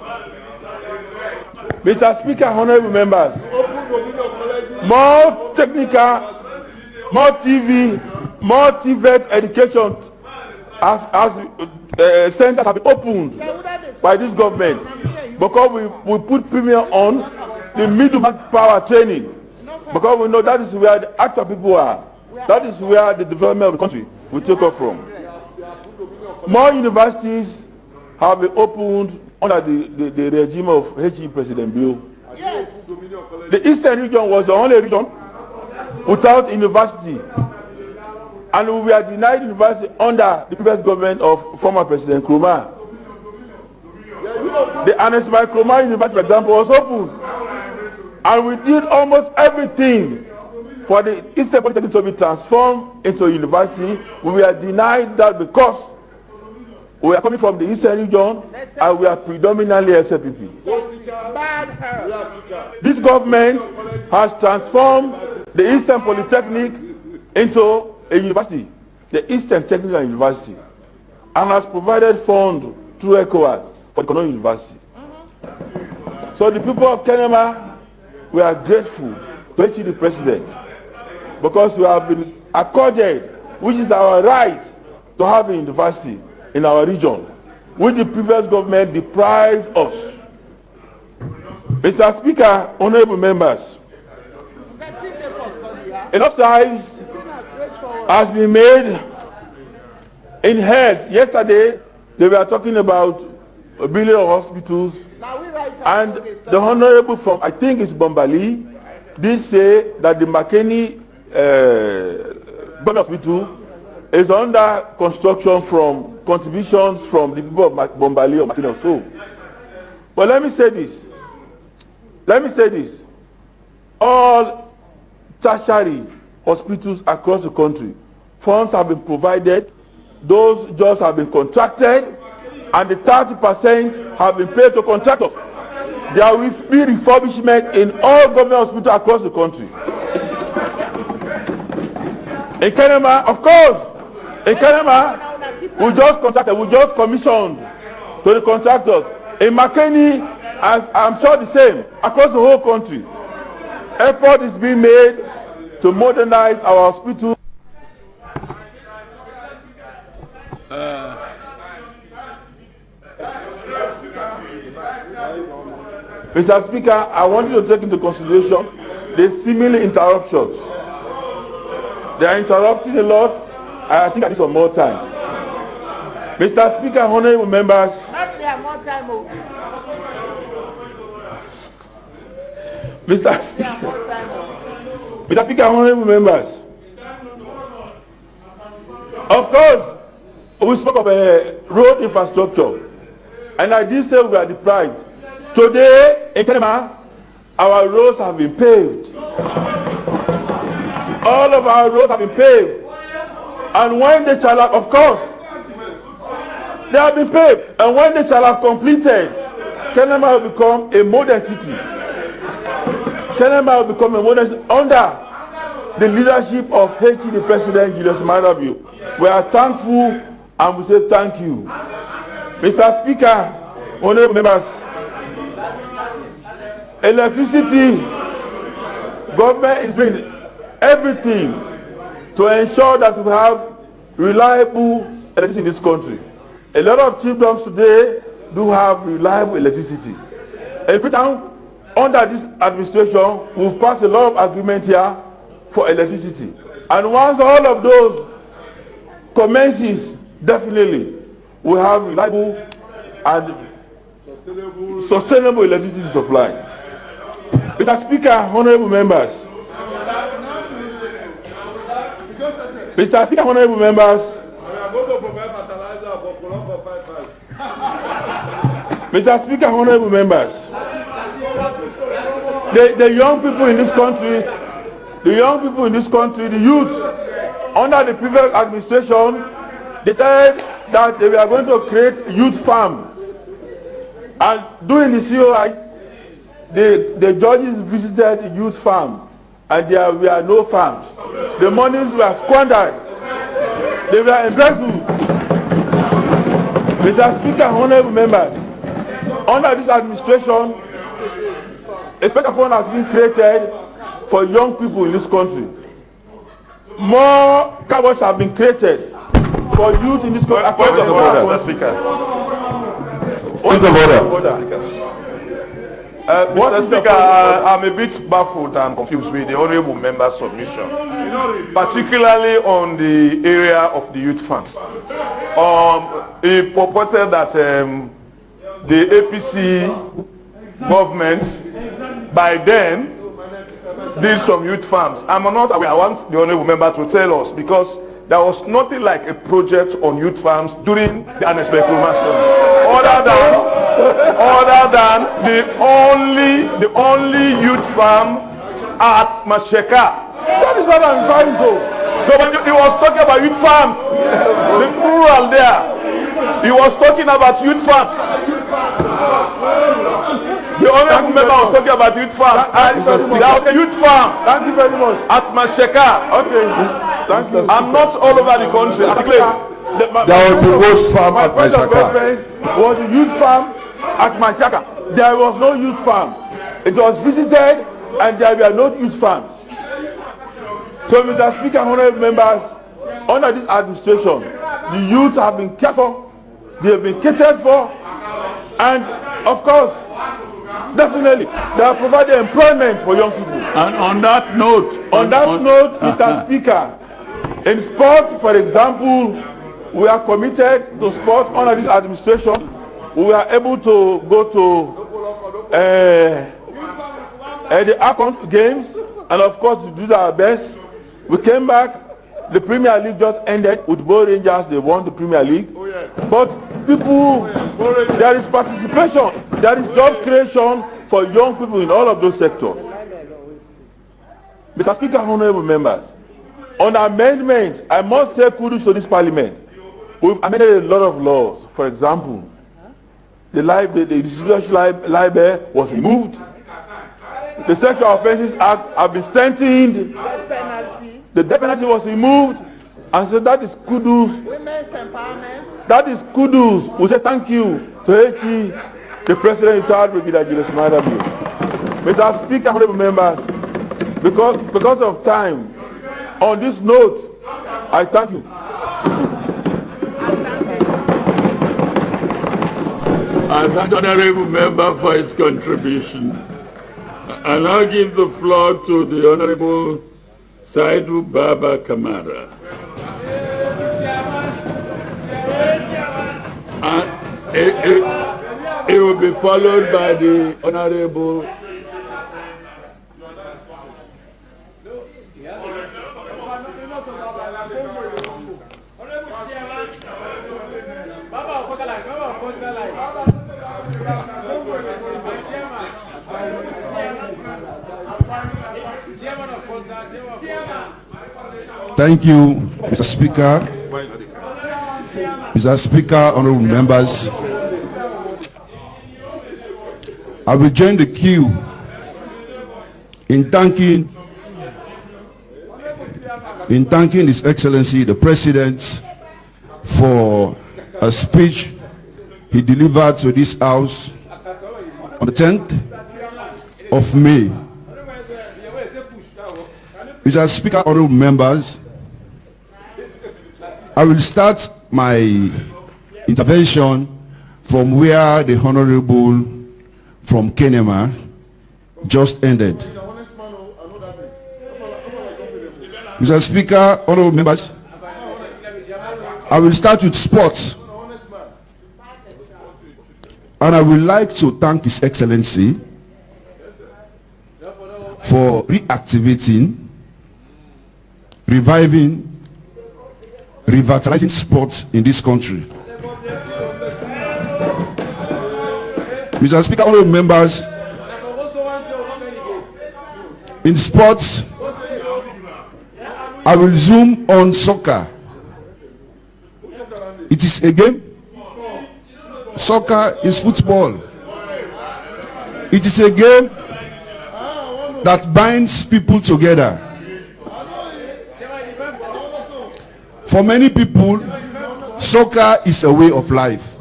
Mr. Speaker, honorable members, more technical, more TV, more TVET education as centers have been opened by this government because we put premium on the middle power training because we know that is where the actual people are. That is where the development of the country will take off from. More universities have been opened under the regime of HE President Bill. Yes. The Eastern region was the only region without university. And we were denied university under the previous government of former President Nkrumah. The Anesma Nkrumah University, for example, was open. And we did almost everything for the Eastern Polytechnic to be transformed into a university. We were denied that because we are coming from the Eastern region and we are predominantly SLPP. This government has transformed the Eastern Polytechnic into a university, the Eastern Technical University, and has provided funds through ECOWAS for the Economic University. So the people of Kenema, we are grateful to the president because we have been accorded, which is our right to have a university in our region, which the previous government deprived us. Mr. Speaker, honorable members, enough times has been made in health. Yesterday, they were talking about a billion hospitals, and the honorable from, I think it's Bombali, did say that the McKinney government hospital is under construction from contributions from the people of Bombali or McKinney or so. But let me say this. All tertiary hospitals across the country, funds have been provided, those jobs have been contracted, and the 30% have been paid to contractors. There will be refurbishment in all government hospitals across the country. In Kenema, of course, in Kenema, we just commissioned to the contractors. In McKinney, I'm sure the same, across the whole country. Effort is being made to modernize our hospital. Mr. Speaker, I want you to take into consideration the seeming interruptions. They are interrupting a lot. I think I need some more time. Mr. Speaker, honorable members. Not there, more time. Mr. Speaker, honorable members. Of course, we spoke of road infrastructure, and I did say we are deprived. Today, in Kenema, our roads have been paved. All of our roads have been paved. And when they shall have, of course, they have been paved. And when they shall have completed, Kenema will become a modern city. Kenema will become a modern city under the leadership of HE, the President, Julius Maravio. We are thankful and we say thank you. Mr. Speaker, honorable members, electricity, government is doing everything to ensure that we have reliable electricity in this country. A lot of chiefdoms today do have reliable electricity. Every time under this administration, we've passed a lot of agreements here for electricity. And once all of those commences, definitely we have reliable and sustainable electricity supply. Mr. Speaker, honorable members. Mr. Speaker, honorable members. Mr. Speaker, honorable members. The young people in this country, the youth, under the previous administration, they said that they were going to create youth farm. And during the COI, the judges visited the youth farm, and there were no farms. The monies were squandered. They were embezzled. Mr. Speaker, honorable members, under this administration, a special fund has been created for young people in this country. More car wash have been created for youth in this country. Point of order, Mr. Speaker. Point of order. Mr. Speaker, I'm a bit baffled and confused with the honourable member's submission, particularly on the area of the youth funds. He purported that the APC government by then did some youth farms. I'm not aware. I want the honourable member to tell us, because there was nothing like a project on youth farms during the unexpected master, other than the only youth farm at Masheka. That is what I'm trying to. No, but he was talking about youth farms, the plural there. He was talking about youth farms. The honourable member was talking about youth farms. There was a youth farm. Thank you very much. At Masheka. Okay. I'm not all over the country. There was a youth farm at Mashaka. Was a youth farm at Mashaka. There was no youth farm. It was visited and there were no youth farms. So, Mr. Speaker, honorable members, under this administration, the youth have been cared for, they have been catered for, and of course, Definitely. They have provided employment for young people. And on that note, Mr. Speaker, in sport, for example, we are committed to sport under this administration. We were able to go to the Akon Games, and of course, to do our best. We came back. The Premier League just ended with Bo Rangers. They won the Premier League. Oh, yeah. But people, there is participation. There is job creation for young people in all of those sectors. Mr. Speaker, honorable members, on amendment, I must say kudos to this Parliament. We've amended a lot of laws. For example, the distribution library was removed. The Sexual Offences Act have been strengthened. The death penalty was removed, and so that is kudos. Women's empowerment. That is kudos. We say thank you to HE, the President in charge, Brigadier Julius Maadabu. Mr. Speaker, honorable members, because of time, on this note, I thank you. I thank the honorable member for his contribution. I now give the floor to the honorable Saidu Baba Kamara. And it will be followed by the honorable Thank you, Mr. Speaker. Mr. Speaker, honorable members, I will join the queue in thanking His Excellency the President for a speech he delivered to this House on the 10th of May. Mr. Speaker, honorable members, I will start my intervention from where the Honorable from Kenema just ended. Mr. Speaker, honorable members, I will start with sports. And I would like to thank His Excellency for reactivating, reviving, revitalizing sports in this country. Mr. Speaker, honorable members, in sports, I will zoom on soccer. It is a game. Soccer is football. It is a game that binds people together. For many people, soccer is a way of life.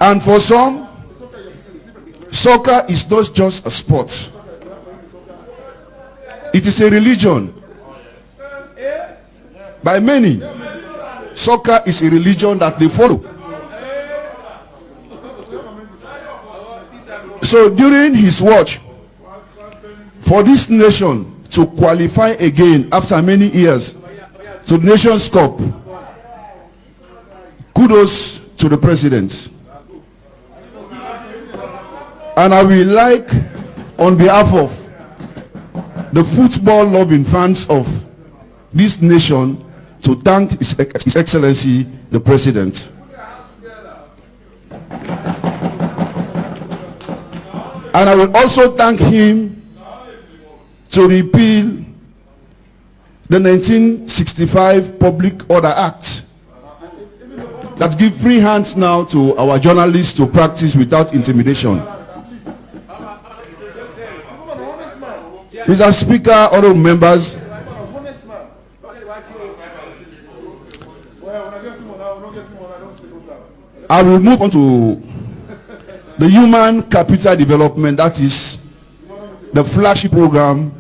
And for some, soccer is not just a sport. It is a religion. By many, soccer is a religion that they follow. So during his watch, for this nation to qualify again after many years to the Nations Cup, kudos to the President. And I will like, on behalf of the football loving fans of this nation, to thank His Excellency the President. And I will also thank him to repeal the 1965 Public Order Act that give free hands now to our journalists to practice without intimidation. Mr. Speaker, honorable members, I will move on to the human capital development, that is the flagship program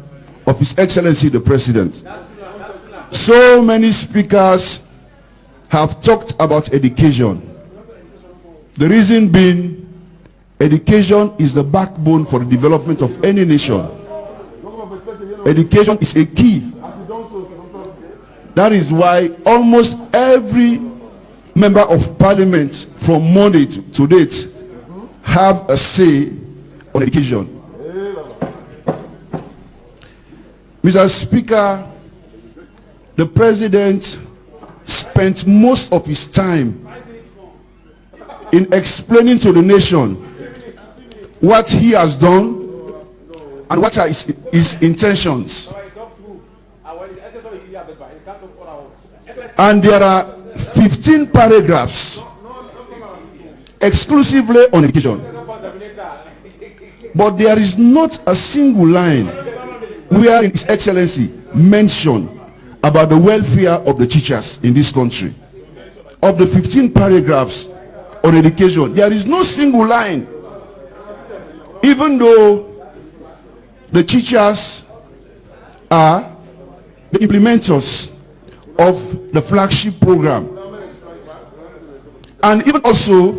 of His Excellency the President. So many speakers have talked about education. The reason being, education is the backbone for the development of any nation. Education is a key. That is why almost every member of parliament from Monday to date have a say on education. Mr. Speaker, the president spent most of his time in explaining to the nation what he has done and what are his intentions. And there are 15 paragraphs exclusively on education. But there is not a single line where His Excellency mentioned about the welfare of the teachers in this country. Of the 15 paragraphs on education, there is no single line. Even though the teachers are the implementers of the flagship program, and even also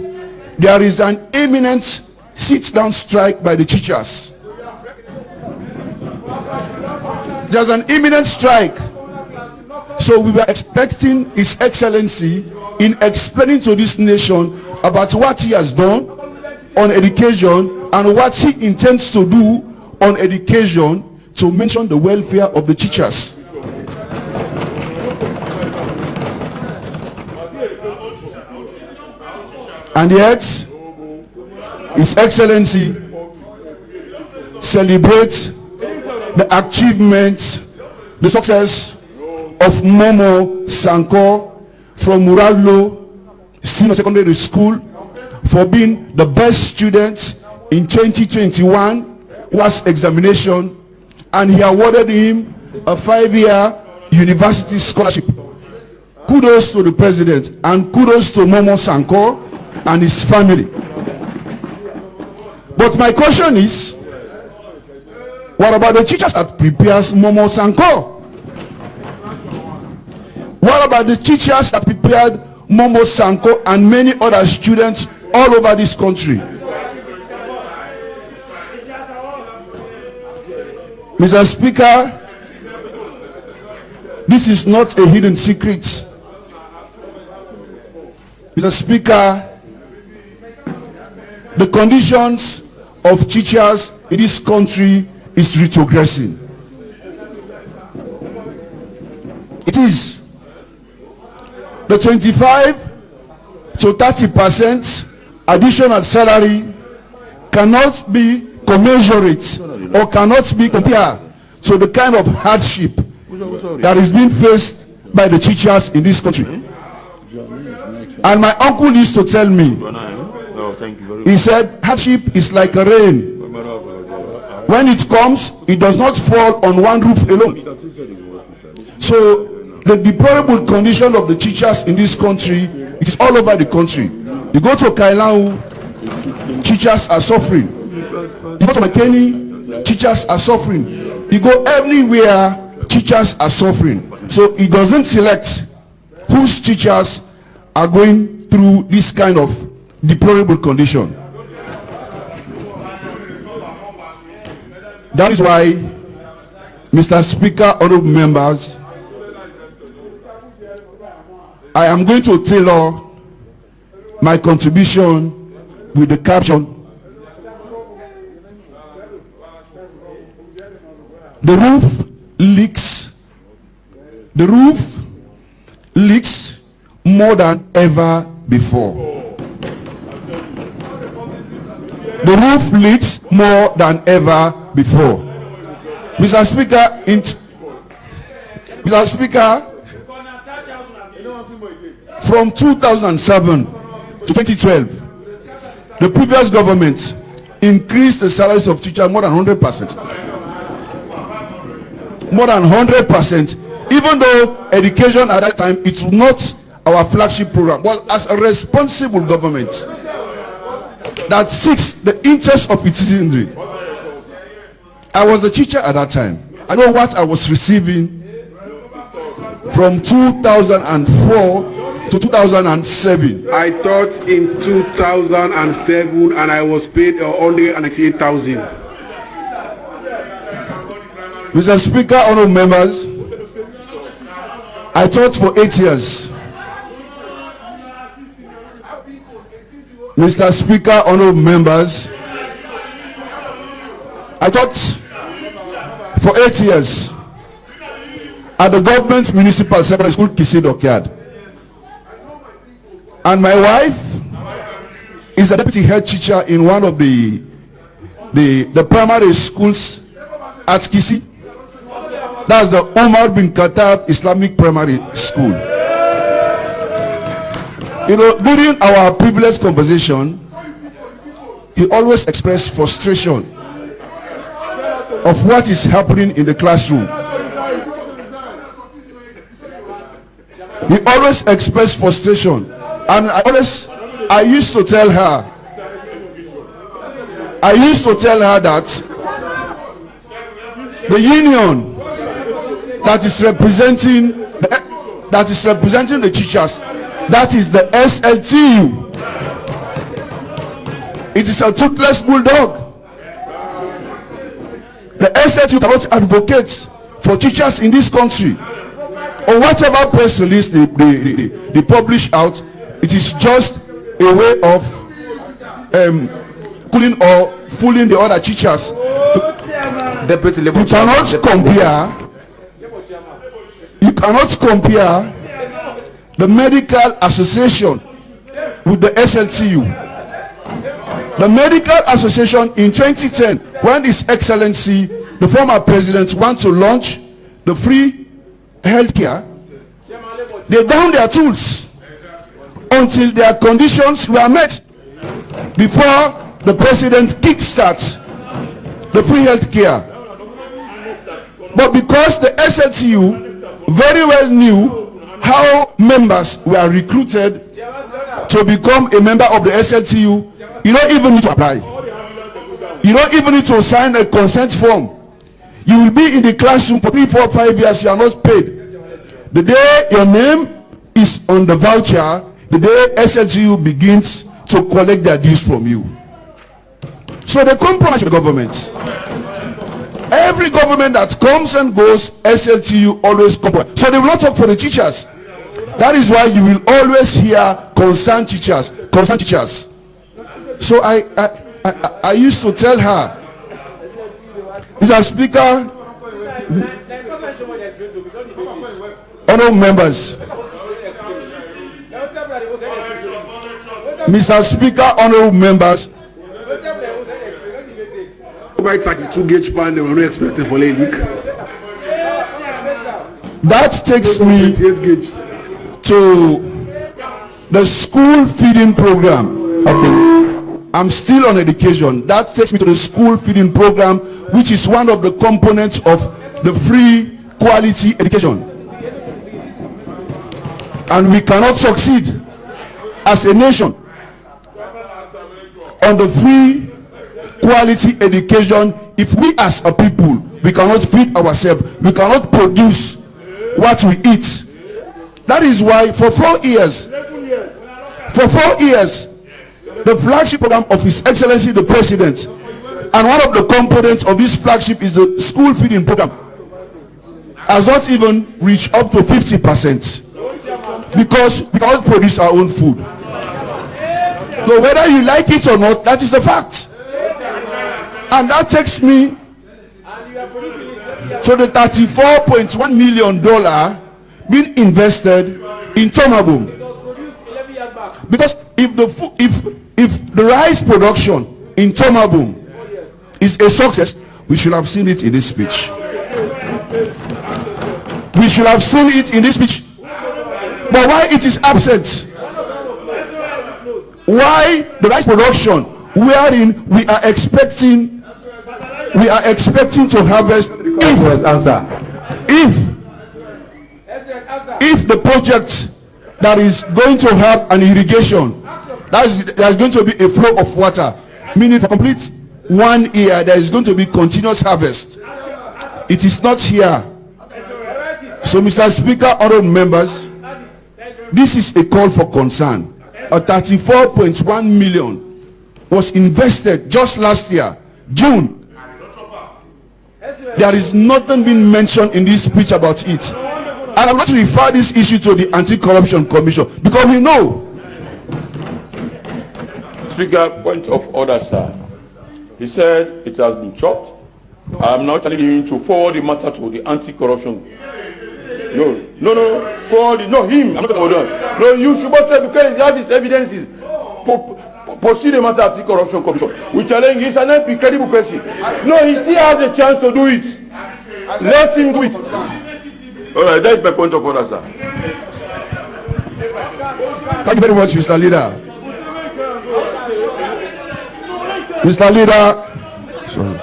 there is an imminent sit-down strike by the teachers. There's an imminent strike. So we were expecting His Excellency in explaining to this nation about what he has done on education and what he intends to do on education, to mention the welfare of the teachers. And yet, His Excellency celebrates the achievements, the success of Momo Sanko from Muralo Senior Secondary School for being the best student in 2021 was examination, and he awarded him a 5-year university scholarship. Kudos to the president and kudos to Momo Sanko and his family. But my question is, what about the teachers that prepares Momo Sanko? What about the teachers that prepared Momo Sanko and many other students all over this country? Mr. Speaker, this is not a hidden secret. Mr. Speaker, the conditions of teachers in this country is retrogressing. It is. The 25 to 30% additional salary cannot be commensurate or cannot be compared to the kind of hardship that is being faced by the teachers in this country. And my uncle used to tell me, he said, hardship is like a rain. When it comes, it does not fall on one roof alone. So the deplorable condition of the teachers in this country, it is all over the country. You go to Kailau, teachers are suffering. You go to McKinney, teachers are suffering. You go everywhere, teachers are suffering. So it doesn't select whose teachers are going through this kind of deplorable condition. That is why, Mr. Speaker, honorable members, I am going to tailor my contribution with the caption, "The roof leaks. The roof leaks more than ever before." The roof leaks more than ever before. Mr. Speaker, Mr. Speaker, from 2007 to 2012, the previous government increased the salaries of teachers more than 100%. More than 100%. Even though education at that time, it was not our flagship program. But as a responsible government that seeks the interest of its citizenry, I was a teacher at that time. I know what I was receiving from 2004 to 2007. I taught in 2007 and I was paid 198,000. Mr. Speaker, honorable members, I taught for 8 years. Mr. Speaker, honorable members, I taught for 8 years at the government municipal secondary school, Kisidokyad. And my wife is a deputy head teacher in one of the primary schools at Kisi. That's the Umar bin Khattab Islamic Primary School. You know, during our privileged conversation, he always expressed frustration of what is happening in the classroom. He always expressed frustration. And I used to tell her that the union that is representing the teachers, that is the SLTU. It is a toothless bulldog. The SLTU cannot advocate for teachers in this country. Or whatever press release they publish out, it is just a way of cooling or fooling the other teachers. You cannot compare the medical association with the SLTU. The medical association in 2010, when His Excellency, the former president, want to launch the free healthcare, they down their tools until their conditions were met before the president kickstarts the free health care. But because the SLTU very well knew how members were recruited to become a member of the SLTU, you don't even need to apply. You don't even need to sign a consent form. You will be in the classroom for 3, 4, 5 years. You are not paid. The day your name is on the voucher, the day SLTU begins to collect their dues from you. So they compromise with the government. Every government that comes and goes, SLTU always compromise. So they will not talk for the teachers. That is why you will always hear concerned teachers. So I used to tell her, Mr. Speaker, honorable members, Mr. Speaker, honorable members, that takes me to the school feeding program. Okay. I'm still on education. That takes me to the school feeding program, which is one of the components of the free quality education. And we cannot succeed as a nation on the free quality education if we as a people, we cannot feed ourselves, we cannot produce what we eat. That is why for 4 years, the flagship program of His Excellency the President, and one of the components of this flagship is the school feeding program, has not even reached up to 50% because we cannot produce our own food. So whether you like it or not, that is the fact. And that takes me to the $34.1 million being invested in Tomabum. Because if the rice production in Tomabum is a success, we should have seen it in this speech. We should have seen it in this speech. But why it is absent? Why the rice production wherein we are expecting to harvest if the project that is going to have an irrigation, there's going to be a flow of water, meaning for complete 1 year there is going to be continuous harvest. It is not here. So Mr. Speaker, honorable members, this is a call for concern. A 34.1 million was invested just last year, June. There is nothing being mentioned in this speech about it. And I'm going to refer this issue to the Anti-Corruption Commission because we know. Speaker, point of order, sir. He said it has been chopped. I'm not telling him to forward the matter to the Anti-Corruption. No, forward it. No, him. I'm not talking about that. No, you should not tell because he has his evidences. Proceed the matter Anti-Corruption Commission. We challenge he's an incredible person. No, he still has a chance to do it. Let him do it. All right, that's my point of order, sir. Thank you very much, Mr. Leader. Mr. Leader, sorry.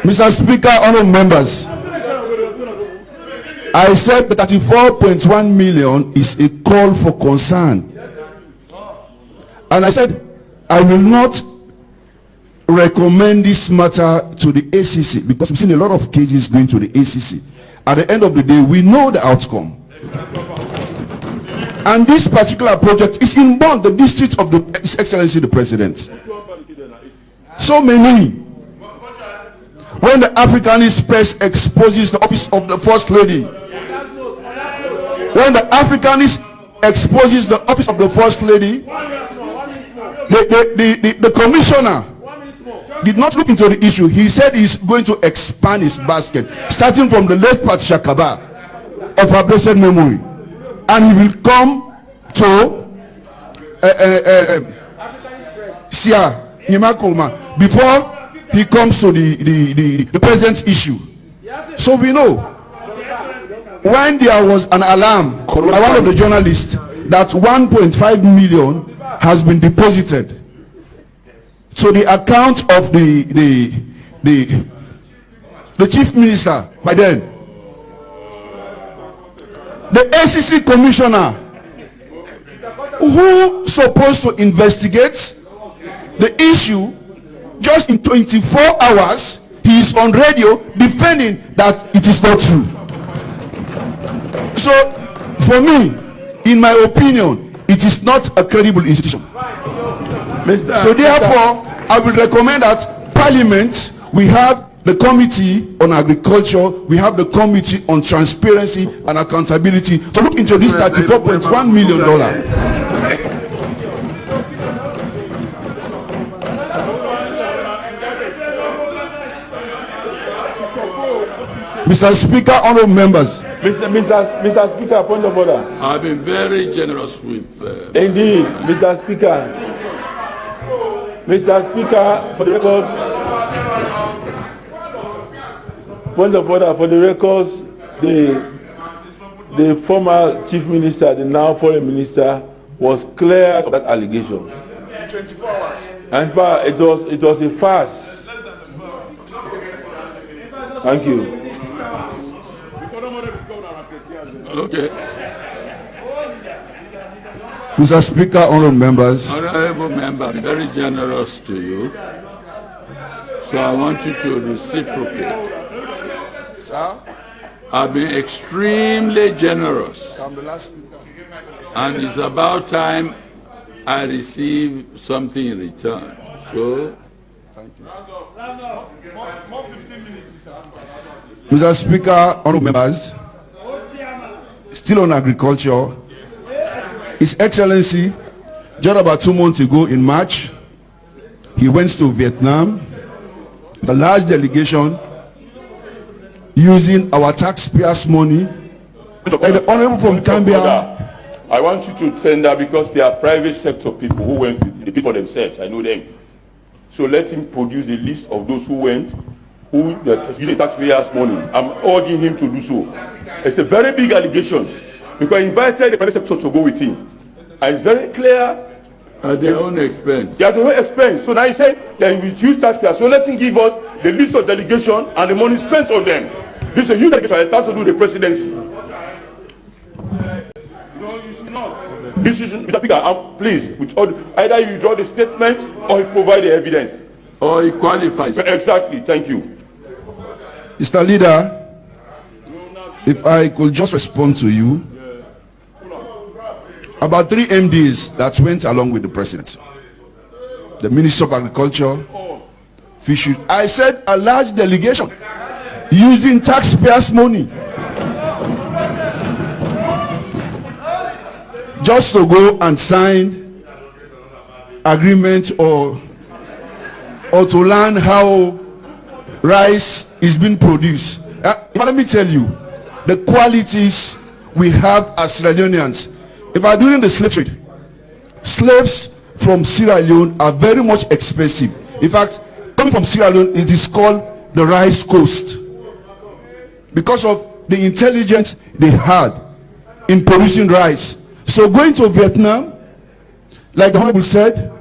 Mr. Speaker, honourable members, I said the 34.1 million is a call for concern. And I said, I will not recommend this matter to the ACC because we've seen a lot of cases going to the ACC. At the end of the day, we know the outcome. And this particular project is in Bonn, the district of His Excellency the President. So many. When the Africanist press exposes the office of the First Lady, when the Africanist exposes the office of the First Lady, the commissioner did not look into the issue. He said he's going to expand his basket, starting from the late Pat Shakaba of her blessed memory, and he will come to Sia Nimakulma before he comes to the present issue. So we know when there was an alarm by one of the journalists that 1.5 million has been deposited to the account of the chief minister by then, the ACC commissioner who supposed to investigate the issue, just in 24 hours he is on radio defending that it is not true. So for me, in my opinion, it is not a credible institution. So therefore, I will recommend that Parliament, we have the Committee on Agriculture, we have the Committee on Transparency and Accountability to look into this $34.1 million. Mr. Speaker, honourable members. Mr. Speaker, point of order. I've been very generous with... Indeed, Mr. Speaker. Mr. Speaker, for the records, point of order, for the records, the former chief minister, the now foreign minister, was clear of that allegation. 24 hours. And it was a farce. Thank you. Okay. Mr. Speaker, honourable members. Honourable member, I'm very generous to you. So I want you to reciprocate. Sir? I've been extremely generous. I'm the last speaker. And it's about time I receive something in return. So, thank you. More 15 minutes, Mr. Speaker, honourable members. Still on agriculture, His Excellency, just about 2 months ago in March, he went to Vietnam, the large delegation, using our taxpayers' money. And the honourable from Gambia. I want you to tender because they are private sector people who went with the people themselves. I know them. So let him produce the list of those who went, who using taxpayers' money. I'm urging him to do so. It's a very big allegation because he invited the private sector to go with him. And it's very clear. At their own expense. They are at their own expense. So now he said that he will use taxpayers. So let him give us the list of delegation and the money spent on them. This is a huge delegation. It has to do with the presidency. No, you should not. This is, Mr. Speaker, please, with all, either you draw the statements or you provide the evidence. Or he qualifies. Exactly. Thank you. Mr. Leader, if I could just respond to you. about 3 MDs that went along with the president. The Minister of Agriculture, Fisheries. I said a large delegation using taxpayers' money just to go and sign agreement or to learn how rice is being produced. Let me tell you, the qualities we have as Sierra Leoneans. If I during the slave trade, slaves from Sierra Leone are very much expensive. In fact, coming from Sierra Leone, it is called the rice coast because of the intelligence they had in producing rice. So going to Vietnam, like the Honorable said,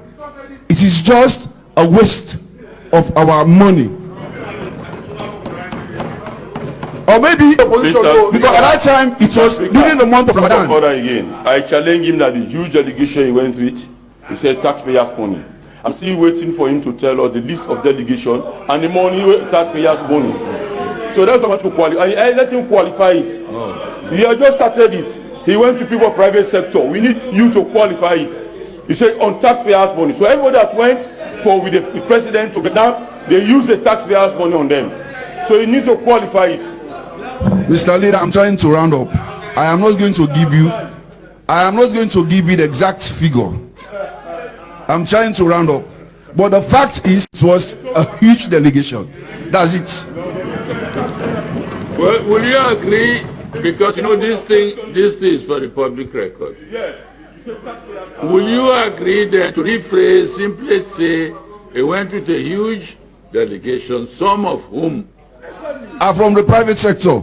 it is just a waste of our money. Or maybe because at that time it was during the month of Ramadan. Again, I challenge him that the huge delegation he went with, he said taxpayers' money. I'm still waiting for him to tell us the list of delegation and the money taxpayers' money. So that's how much to qualify. I let him qualify it. He had just started it. He went to people private sector. We need you to qualify it. He said on taxpayers' money. So everybody that went for with the president to get down, they use the taxpayers' money on them. So he needs to qualify it. Mr. Leader, I'm trying to round up. I am not going to give you the exact figure. I'm trying to round up. But the fact is, it was a huge delegation. That's it. Well, will you agree? Because you know this thing is for the public record. Will you agree that to rephrase, simply say, it went with a huge delegation, some of whom are from the private sector?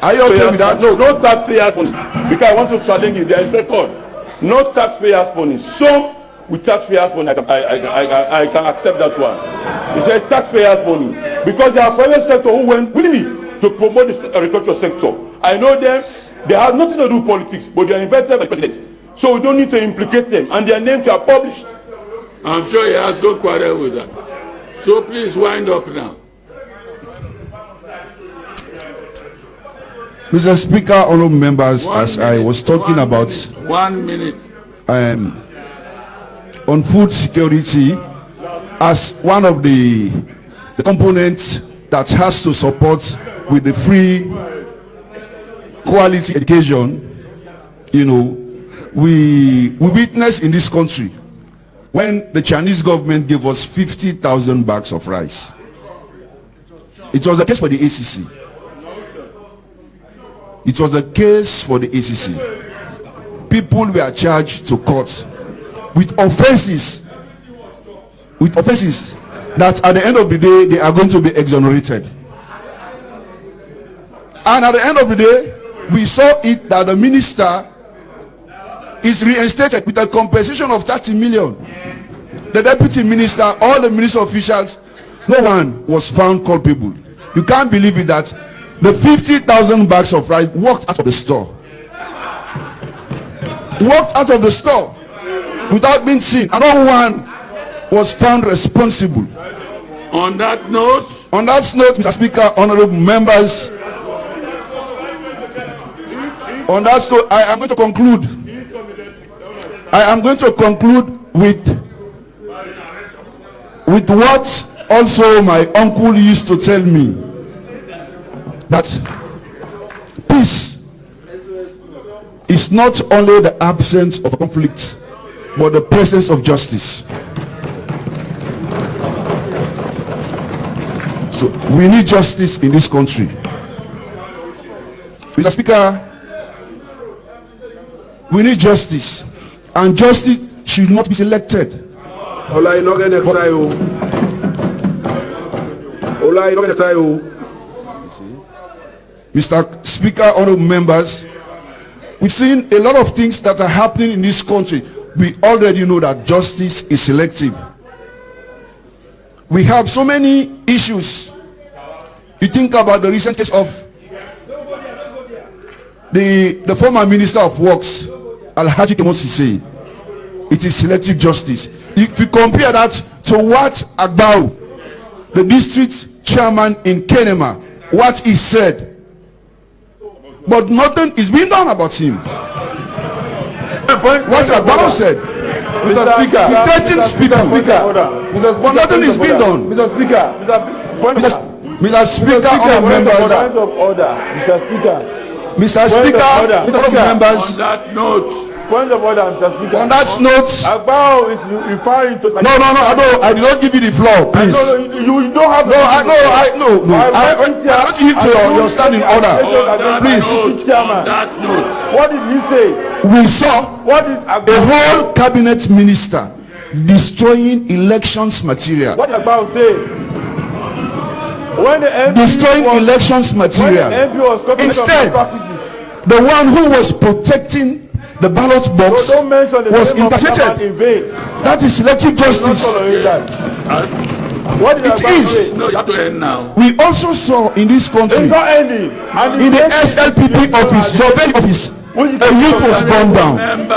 Are you okay with that? No taxpayers' money. Because I want to challenge you. There is record. No taxpayers' money. Some with taxpayers' money, I can accept that one. He said taxpayers' money. Because there are private sector who went willingly to promote the agricultural sector. I know them. They have nothing to do with politics, but they are invited by the president. So we don't need to implicate them. And their names are published. I'm sure he has no quarrel with that. So please wind up now. Mr. Speaker, honorable members, as I was talking about 1 minute on food security as one of the components that has to support with the free quality education, you know, we witnessed in this country when the Chinese government gave us 50,000 bags of rice. It was a case for the ACC. It was a case for the ACC. People were charged to court with offenses that at the end of the day they are going to be exonerated. And at the end of the day, we saw it that the minister is reinstated with a compensation of 30 million. The deputy minister, all the minister officials, no one was found culpable. You can't believe it that the 50,000 bags of rice walked out of the store. Walked out of the store without being seen. And no one was found responsible. On that note, Mr. Speaker, honorable members, on that note, I am going to conclude. I am going to conclude with what also my uncle used to tell me, that peace is not only the absence of a conflict but the presence of justice. So we need justice in this country. Mr. Speaker, we need justice, and justice should not be selected. Mr. Speaker, honorable members, we've seen a lot of things that are happening in this country. We already know that justice is selective. We have so many issues. You think about the recent case of the former Minister of Works, Alhaji Kemosise. It is selective justice. If you compare that to what Agbao, the district chairman in Kenema, what he said, but nothing is being done about him. What Agbao said. Mr. Speaker. He threatens people. But nothing is being done. Mr. Speaker. Mr. Speaker, honorable members. Point of order. Mr. Speaker. Mr. Speaker, honorable members. On that note. Point of order, Mr. Speaker. On that note. Agbao is referring to. No, I did not give you the floor, please. No, you don't have. No, I want you to your standing order. Please. On that note. What did he say? We saw What did a whole cabinet minister destroying elections material. What did Agbao say? When the MP Destroying was, elections material. When the MP was Instead, the one who was protecting the ballot box don't mention the was name of intercepted. in vain. That is selective justice. What did It Agbao is. say? No, you have to end now. We also saw in this country, It's not ending. And in the SLPP office, your very office, a youth was burned down, Remember.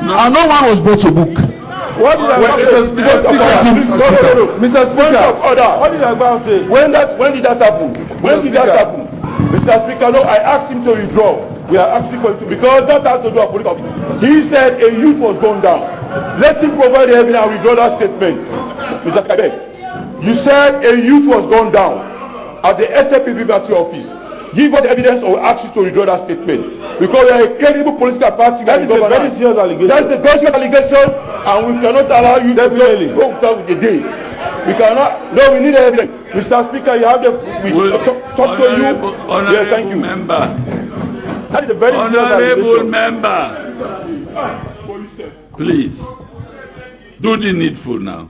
and no one was brought to book. What did Agbao say? Mr. Speaker, what did Agbao say? When did that happen? Mr. Speaker, no, I asked him to withdraw. We are asking for him to, because that has to do with political. He said a youth was gone down. Let him provide the evidence and withdraw that statement. Mr. Kabek, you said a youth was gone down at the SLPP party office. Give us evidence or ask you to withdraw that statement. Because we are a credible political party. That is a very serious allegation. That's the very serious allegation, and we cannot allow you to go down with the day. We cannot. No, we need evidence. Mr. Speaker, you have the. Talk to you. Yes, thank you. Member. That is a very serious Honorable allegation. member. Please. Do the needful now.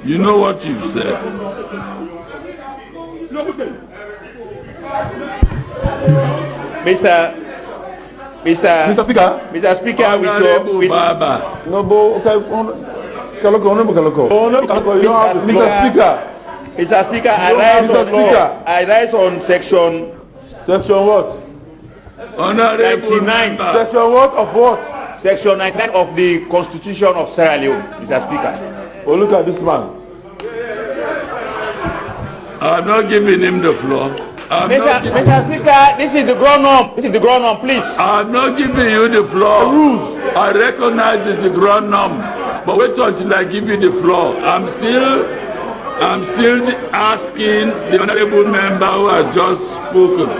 You know what you've said. Mr. Speaker, Honorable Baba. Mr. Speaker, I rise on section what? Honorable 99. member. Section what of what? Section 99 of the Constitution of Sierra Leone, Mr. Speaker. Oh, look at this man. I'm not giving him the floor. Mr. Speaker, this is the ground-up. Please. I'm not giving you the floor. I recognize it's the ground norm, but wait until I give you the floor. I'm still asking the honorable member who has just spoken.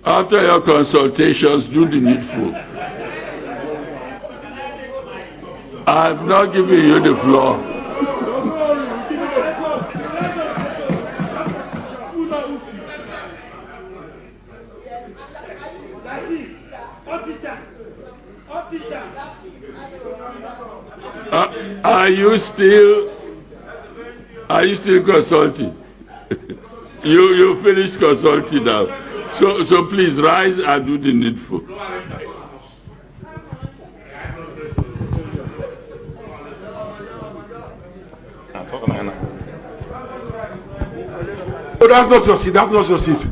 After your consultations, do the needful. I've not given you the floor. Are you still consulting? You finished consulting now. So please rise and do the needful. No, that's not your seat. That's not your seat.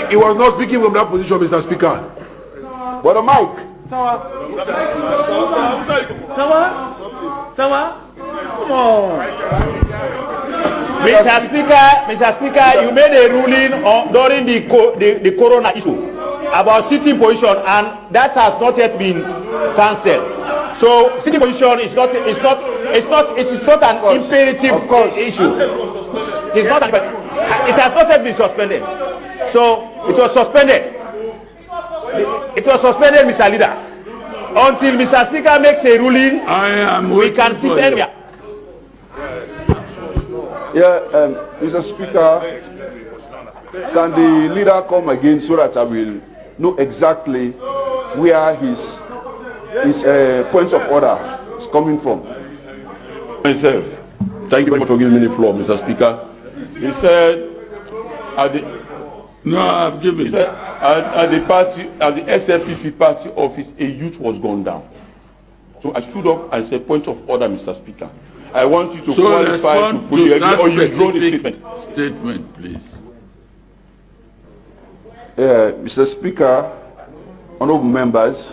He was not speaking from that position, Mr. Speaker. But the mic. Come on. Mr. Speaker, you made a ruling during the corona issue about sitting position, and that has not yet been cancelled. So sitting position is not an imperative issue. It's not. It has not yet been suspended. So it was suspended. It was suspended, Mr. Leader, until Mr. Speaker makes a ruling. We can sit anywhere. Mr. Speaker, can the leader come again so that I will know exactly where his points of order is coming from? Myself, thank you very much for giving me the floor, Mr. Speaker. He said, I've given. He said, at the SLPP party office, a youth was gone down. So I stood up and said, point of order, Mr. Speaker. I want you to qualify to put the evidence or you draw the statement, please. Mr. Speaker, honorable members,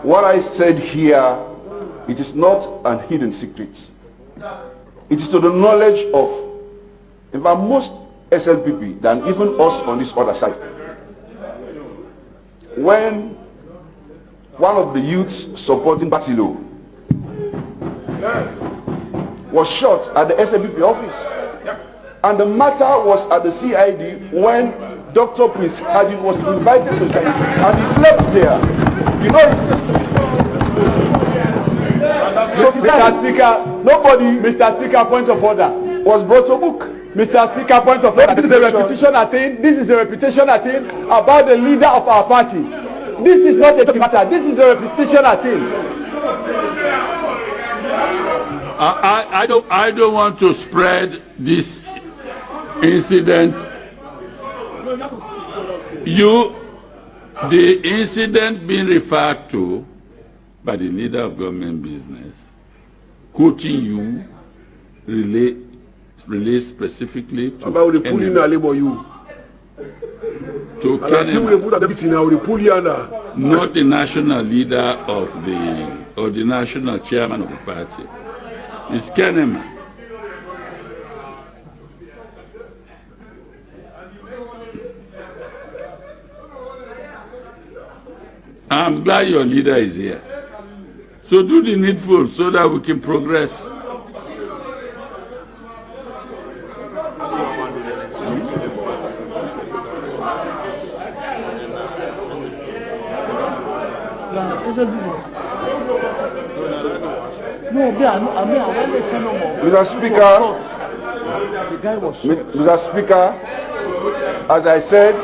what I said here, it is not an hidden secret. It is to the knowledge of, in fact, most SLPP than even us on this other side. When one of the youths supporting Batilo was shot at the SLPP office, and the matter was at the CID when Dr. Prince Hadid was invited to CID, and he slept there. You know it. So Mr. Speaker, Mr. Speaker, point of order, was brought to book. Mr. Speaker, point of order. This is a repetition thing. This is a repetition thing about the leader of our party. This is not a matter. This is a repetition thing. I don't want to spread this incident. The incident being referred to by the leader of government business, quoting you, relate specifically to about the pulling a labor you. To not the national leader of the national chairman of the party. It's Kenema. I'm glad your leader is here. So do the needful so that we can progress. Mr. Speaker, as I said,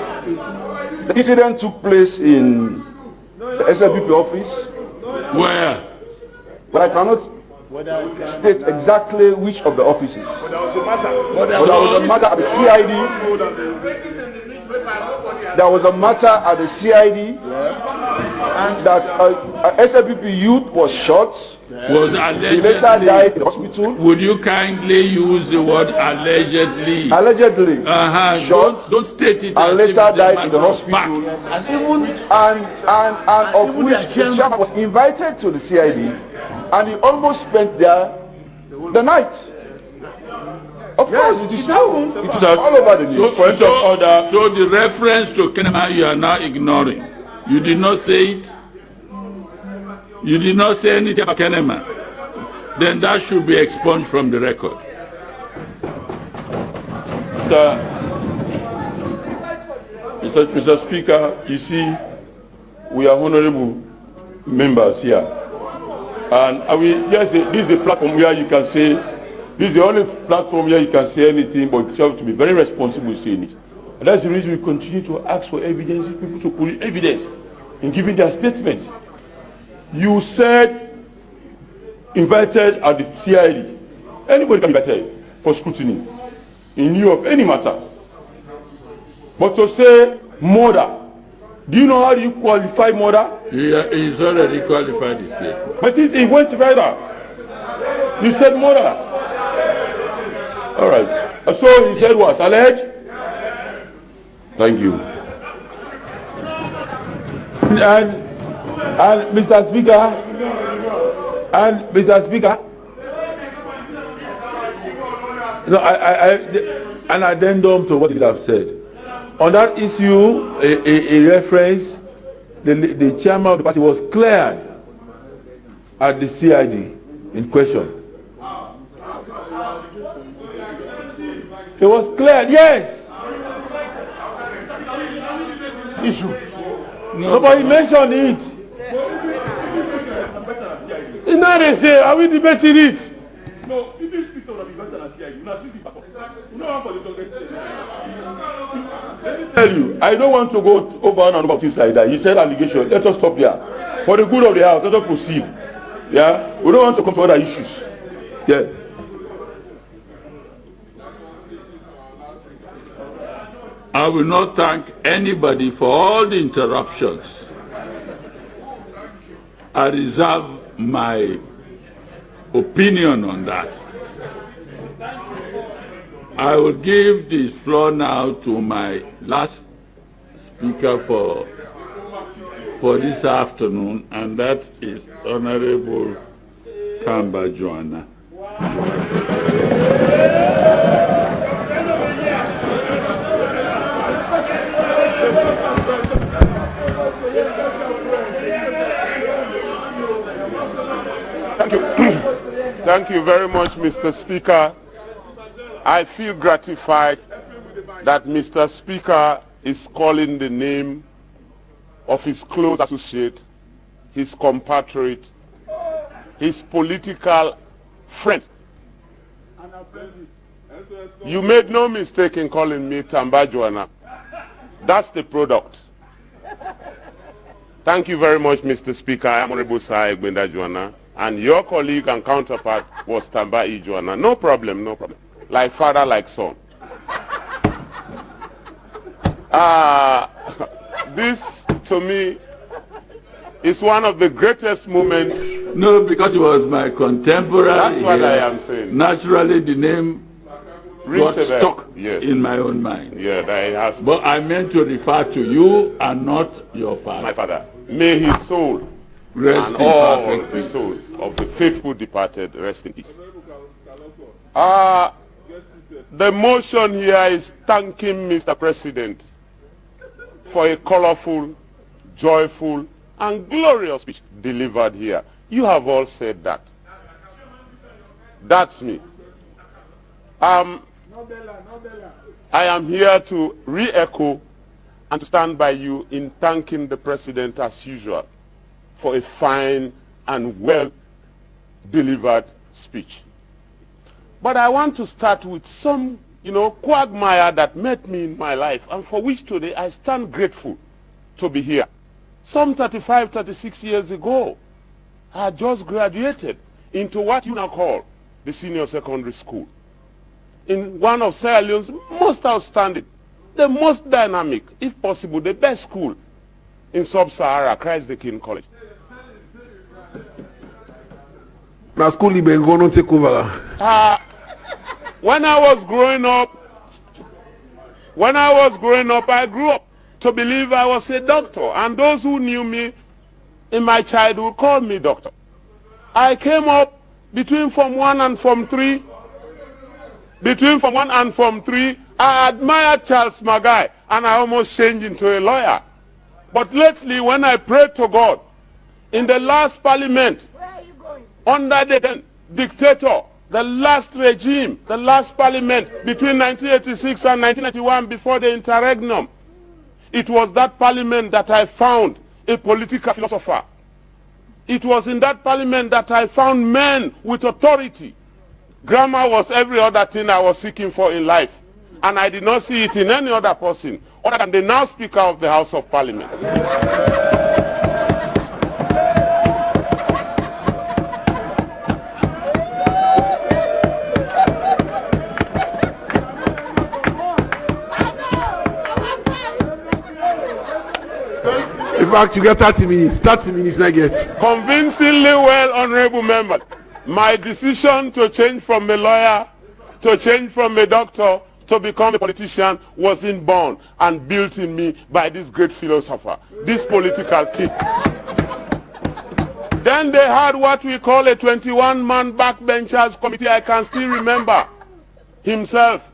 the incident took place in the SLPP office. Where? But I cannot state exactly which of the offices. But there was a matter at the CID. There was a matter at the CID that a SLPP youth was shot. Was allegedly. He later died in the hospital. Would you kindly use the word allegedly? Allegedly. Shot. Don't state it. And later died in the hospital. Yes. And of which the chairman was invited to the CID, and he almost spent there the night. Of course, it is true. It is all over the news. So the reference to Kenema you are now ignoring. You did not say it. You did not say anything about Kenema. Then that should be expunged from the record. Mr. Speaker, you see, we are honorable members here. And I will just say, this is a platform where you can say, this is the only platform where you can say anything, but you have to be very responsible saying it. And that's the reason we continue to ask for evidence, people to put evidence in giving their statement. You said invited at the CID. Anybody can be invited for scrutiny in lieu of any matter. But to say murder, do you know how you qualify murder? He's already qualified his statement. But he went further. You said murder. All right. So he said what? Alleged? Thank you. And Mr. Speaker, an addendum to what you have said. On that issue, a reference, the chairman of the party was cleared at the CID in question. It was cleared, yes. Issue. Nobody mentioned it. Now they say, are we debating it? No, if you speak of the better than CID, you know, let me tell you, I don't want to go over and about things like that. He said allegation. Let us stop there. For the good of the house, let us proceed. Yeah? We don't want to come to other issues. Yeah. I will not thank anybody for all the interruptions. I reserve my opinion on that. I will give this floor now to my last speaker for for this afternoon, and that is Honorable Tamba Joanna. Thank you. Thank you very much, Mr. Speaker. I feel gratified that Mr. Speaker is calling the name of his close associate, his compatriot, his political friend. You made no mistake in calling me Tamba Joanna. That's the product. Thank you very much, Mr. Speaker. I'm Honorable Sir Egbenda Joanna, and your colleague and counterpart was Tamba E. Joanna. No problem, no problem. Like father, like son. This, to me, is one of the greatest moments. No, because he was my contemporary. That's what I am saying. Naturally, the name got stuck in my own mind. Yeah, that it has. But I meant to refer to you and not your father. My father. May his soul rest and in all perfect the peace. souls of the faithful departed rest in peace. The motion here is thanking Mr. President for a colorful, joyful, and glorious speech delivered here. You have all said that. That's me. I am here to re-echo and to stand by you in thanking the President as usual for a fine and well-delivered speech. But I want to start with some, quagmire that met me in my life and for which today I stand grateful to be here. Some 35, 36 years ago, I had just graduated into what you now call the senior secondary school. In one of Sierra Leone's most outstanding, the most dynamic, if possible, the best school in Sub-Sahara, Christ the King College. Now school don't take over. When I was growing up, I grew up to believe I was a doctor, and those who knew me in my childhood called me doctor. I came up between Form 1 and Form 3. Between Form 1 and Form 3, I admired Charles Magai, and I almost changed into a lawyer. But lately, when I prayed to God, in the last parliament, under the then dictator, the last regime, the last parliament between 1986 and 1991 before the interregnum, it was that parliament that I found a political philosopher. It was in that parliament that I found men with authority. Grammar was every other thing I was seeking for in life. And I did not see it in any other person other than the now Speaker of the House of Parliament. In fact, you get 30 minutes. 30 minutes, I get. Convincingly well, honorable members. My decision to change from a lawyer, to change from a doctor, to become a politician wasn't born and built in me by this great philosopher, this political kid. Then they had what we call a 21-man backbenchers committee. I can still remember himself,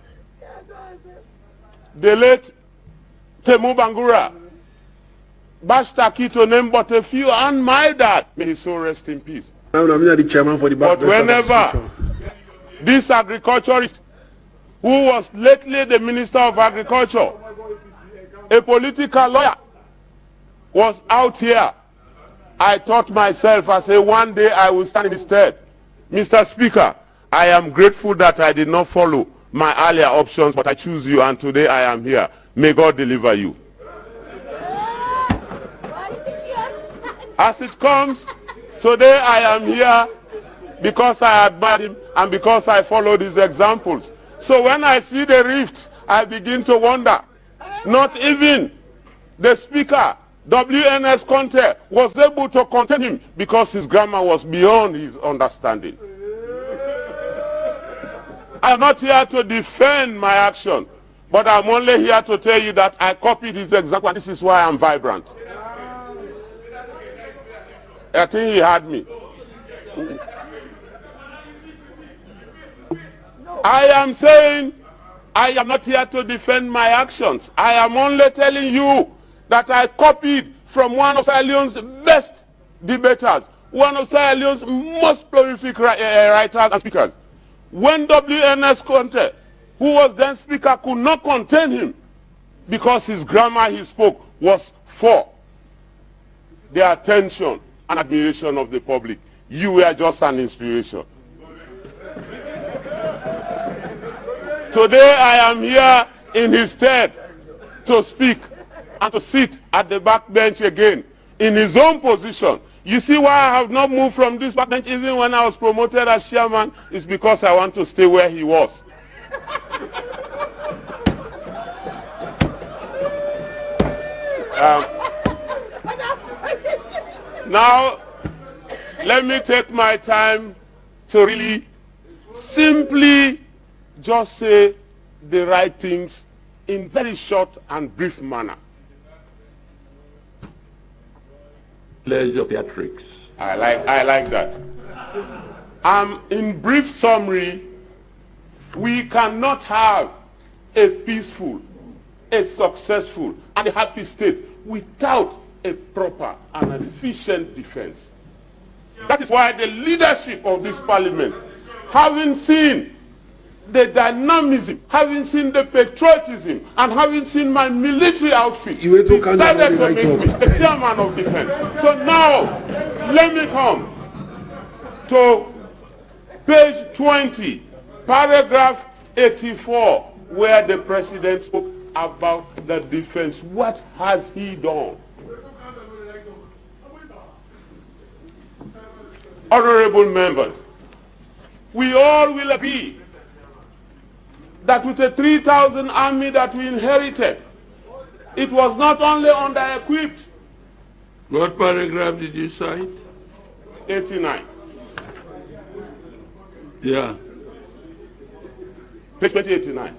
the late Temu Bangura, Bashta to name but a few, and my dad, may his soul rest in peace. I'm the chairman for the But whenever this agriculturist, who was lately the Minister of Agriculture, a political lawyer, was out here, I thought myself, I say one day I will stand in his stead. Mr. Speaker, I am grateful that I did not follow my earlier options, but I choose you, and today I am here. May God deliver you. As it comes, today I am here because I admire him and because I followed his examples. So when I see the rift, I begin to wonder. Not even the Speaker, WNS Conte, was able to contain him because his grammar was beyond his understanding. I'm not here to defend my action, but I'm only here to tell you that I copied his example, and this is why I'm vibrant. I think he had me. I am saying I am not here to defend my actions. I am only telling you that I copied from one of Sierra Leone's best debaters, one of Sierra Leone's most prolific writers and speakers. When W.N.S. Conte, who was then speaker, could not contain him because his grammar he spoke was for the attention and admiration of the public. You were just an inspiration. Today I am here in his stead to speak and to sit at the back bench again in his own position. You see why I have not moved from this back bench even when I was promoted as chairman? Is because I want to stay where he was. Now, let me take my time to really simply just say the right things in very short and brief manner. Pleasure theatrics. I like that. In brief summary, we cannot have a peaceful, a successful, and a happy state without a proper and efficient defense. That is why the leadership of this parliament, having seen the dynamism, having seen the patriotism, and having seen my military outfit, decided to make me the chairman of defense. So now, let me come to page 20, paragraph 84, where the president spoke about the defense. What has he done? Honorable members, we all will agree that with a 3,000 army that we inherited, it was not only under-equipped. What paragraph did you cite? 89. Yeah. Page 2089.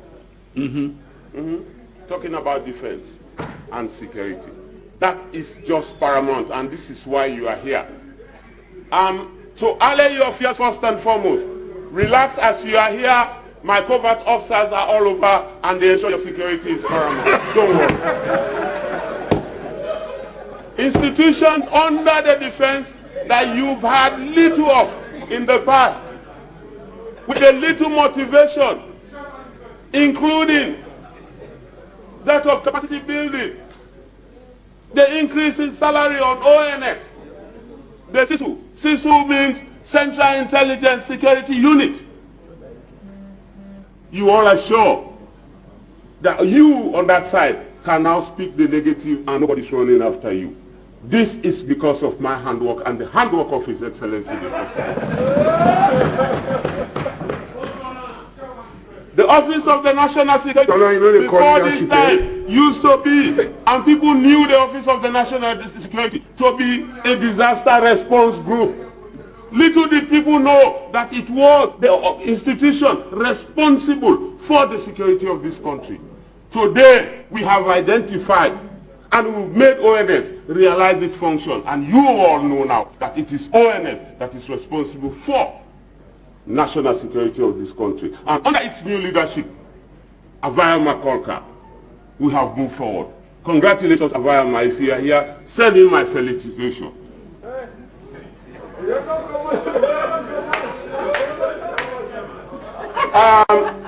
Talking about defense and security. That is just paramount, and this is why you are here. To allay your fears first and foremost, relax as you are here. My covert officers are all over, and they ensure your security is paramount. Don't worry. Institutions under the defense that you've had little of in the past, with a little motivation, including that of capacity building, the increase in salary on ONS, the CISU. CISU means Central Intelligence Security Unit. You all are sure that you on that side can now speak the negative and nobody's running after you. This is because of my handwork and the handwork of His Excellency the President. The Office of the National Security before this time used to be, and people knew the Office of the National Security to be a disaster response group. Little did people know that it was the institution responsible for the security of this country. Today, we have identified and we've made ONS realize its function. And you all know now that it is ONS that is responsible for national security of this country. And under its new leadership, Avaya Makolka, we have moved forward. Congratulations, Avaya. If you are here, send in my felicitation.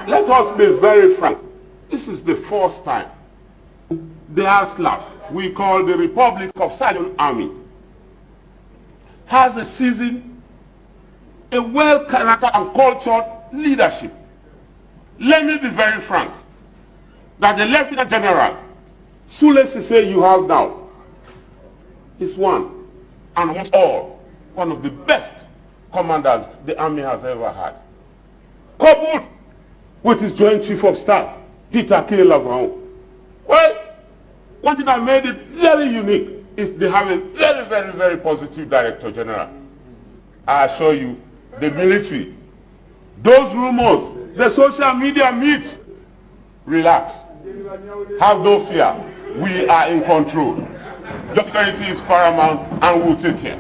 Let us be very frank. This is the first time the ASLAF, we call the Republic of Silent Army, has a seasoned, a well-charactered and cultured leadership. Let me be very frank, that the Lieutenant General, Sule Sise you have now, is one, and amongst all, one of the best commanders the army has ever had. Coupled with his Joint Chief of Staff, Peter K. Lavron. Well, one thing that made it very unique is they have a very, very, very positive Director General. I assure you, the military, those rumors, the social media myths, relax. Have no fear. We are in control. Just security is paramount and we'll take care.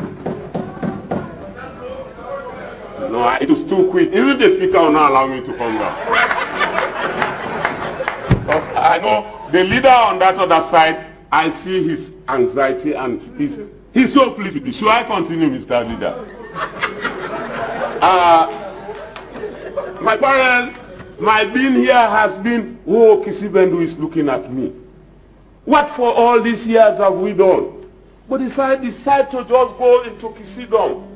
No, it was too quick. Even the speaker will not allow me to come down. Because I know the leader on that other side, I see his anxiety and he's so pleased with me. Should I continue, Mr. Leader? My parents, my being here has been, oh, Kisibendu is looking at me. What for all these years have we done? But if I decide to just go into Kisidong,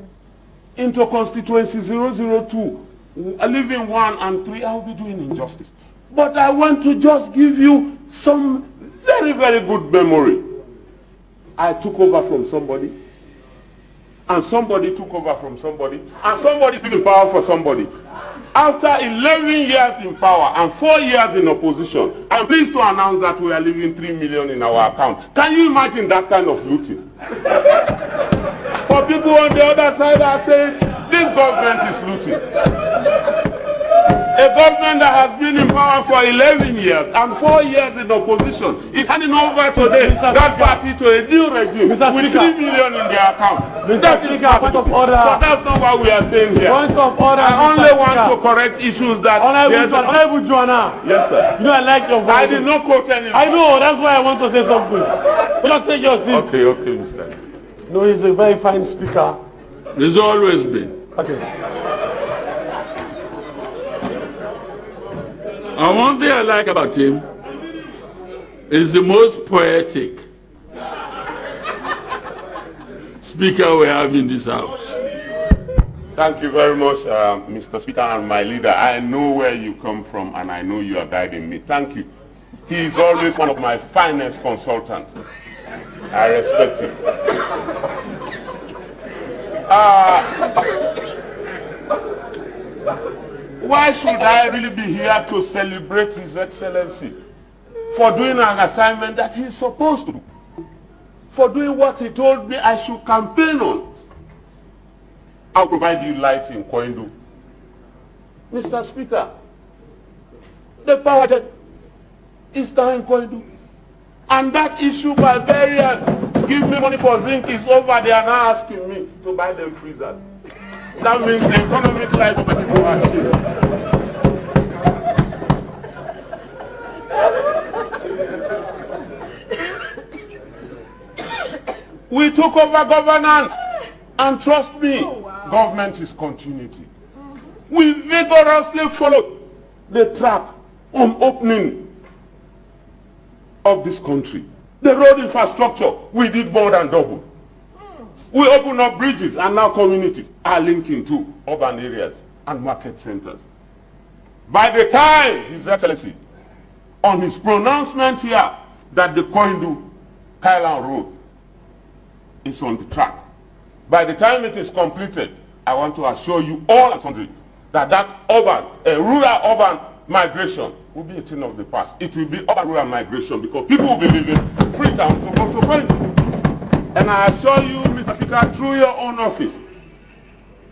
into constituency 002, living 1 and 3, I will be doing injustice. But I want to just give you some very, very good memory. I took over from somebody, and somebody took over from somebody, and somebody is in power for somebody. After 11 years in power and 4 years in opposition, I'm pleased to announce that we are leaving 3 million in our account. Can you imagine that kind of looting? For people on the other side are saying, this government is looting. A government that has been in power for 11 years and 4 years in opposition is handing over today that party to a new regime with 3 million in their account. That is point of order. But that's not what we are saying here. Point of order. I only want to correct issues that... Honorable Joanna. Yes, sir. You know I like your voice. I did not quote anything. I know, that's why I want to say something. Just take your seat. Okay, Mr. No, he's a very fine speaker. There's always been. Okay. And one thing I like about him is the most poetic speaker we have in this house. Thank you very much, Mr. Speaker and my leader. I know where you come from and I know you are guiding me. Thank you. He is always one of my finest consultants. I respect him. Why should I really be here to celebrate His Excellency for doing an assignment that he's supposed to do? For doing what he told me I should campaign on? I'll provide you light in Koindu. Mr. Speaker, the power jet is down in Koindu. And that issue by barriers, give me money for zinc, is over. They are now asking me to buy them freezers. That means the economic life of the people has changed. We took over governance, and trust me, government is continuity. We vigorously followed the track on opening of this country. The road infrastructure, we did more than double. We opened up bridges, and now communities are linking to urban areas and market centers. By the time His Excellency, on his pronouncement here, that the Koindu-Kailan Road is on the track, by the time it is completed, I want to assure you all and sundry that rural-urban migration will be a thing of the past. It will be urban-rural migration because people will be living Freetown to go to Koindu. And I assure you, Mr. Speaker, through your own office,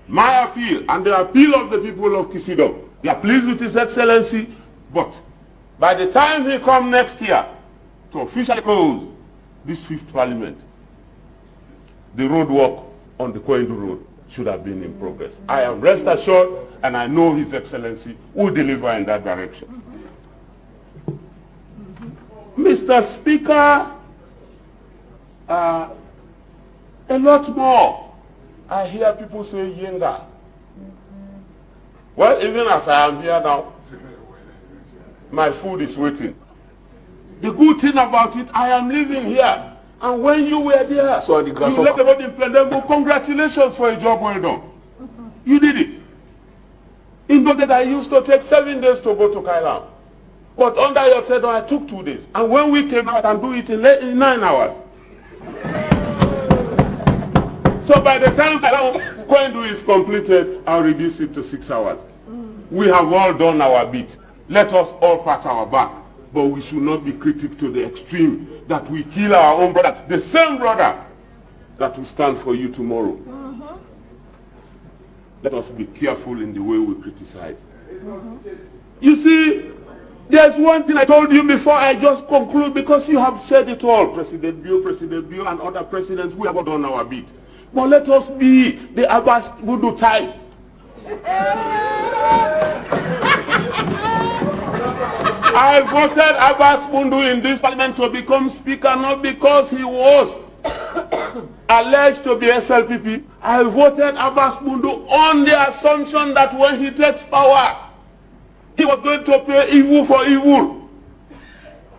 my appeal and the appeal of the people of Kisido, they are pleased with His Excellency, but by the time he comes next year to officially close this 5th Parliament, the road work on the Koindu Road should have been in progress. I am rest assured, and I know His Excellency will deliver in that direction. Mr. Speaker, a lot more. I hear people say Yenga. Well, even as I am here now, my food is waiting. The good thing about it, I am living here. And when you were there, so you left the road in Plendengo. Congratulations for a job well done. You did it. In those days, I used to take 7 days to go to Kailan. But under your tenure, I took 2 days. And when we came out and do it in 9 hours. So by the time Koindu is completed, I'll reduce it to 6 hours. We have all done our bit. Let us all pat our back. But we should not be critical to the extreme that we kill our own brother, the same brother that will stand for you tomorrow. Let us be careful in the way we criticize. You see, there's one thing I told you before I just conclude, because you have said it all. President Bio, and other presidents, we have done our bit. But let us be the Abbas Budu type I voted Abbas Mundu in this parliament to become speaker, not because he was alleged to be SLPP. I voted Abbas Mundu on the assumption that when he takes power, he was going to pay evil for evil.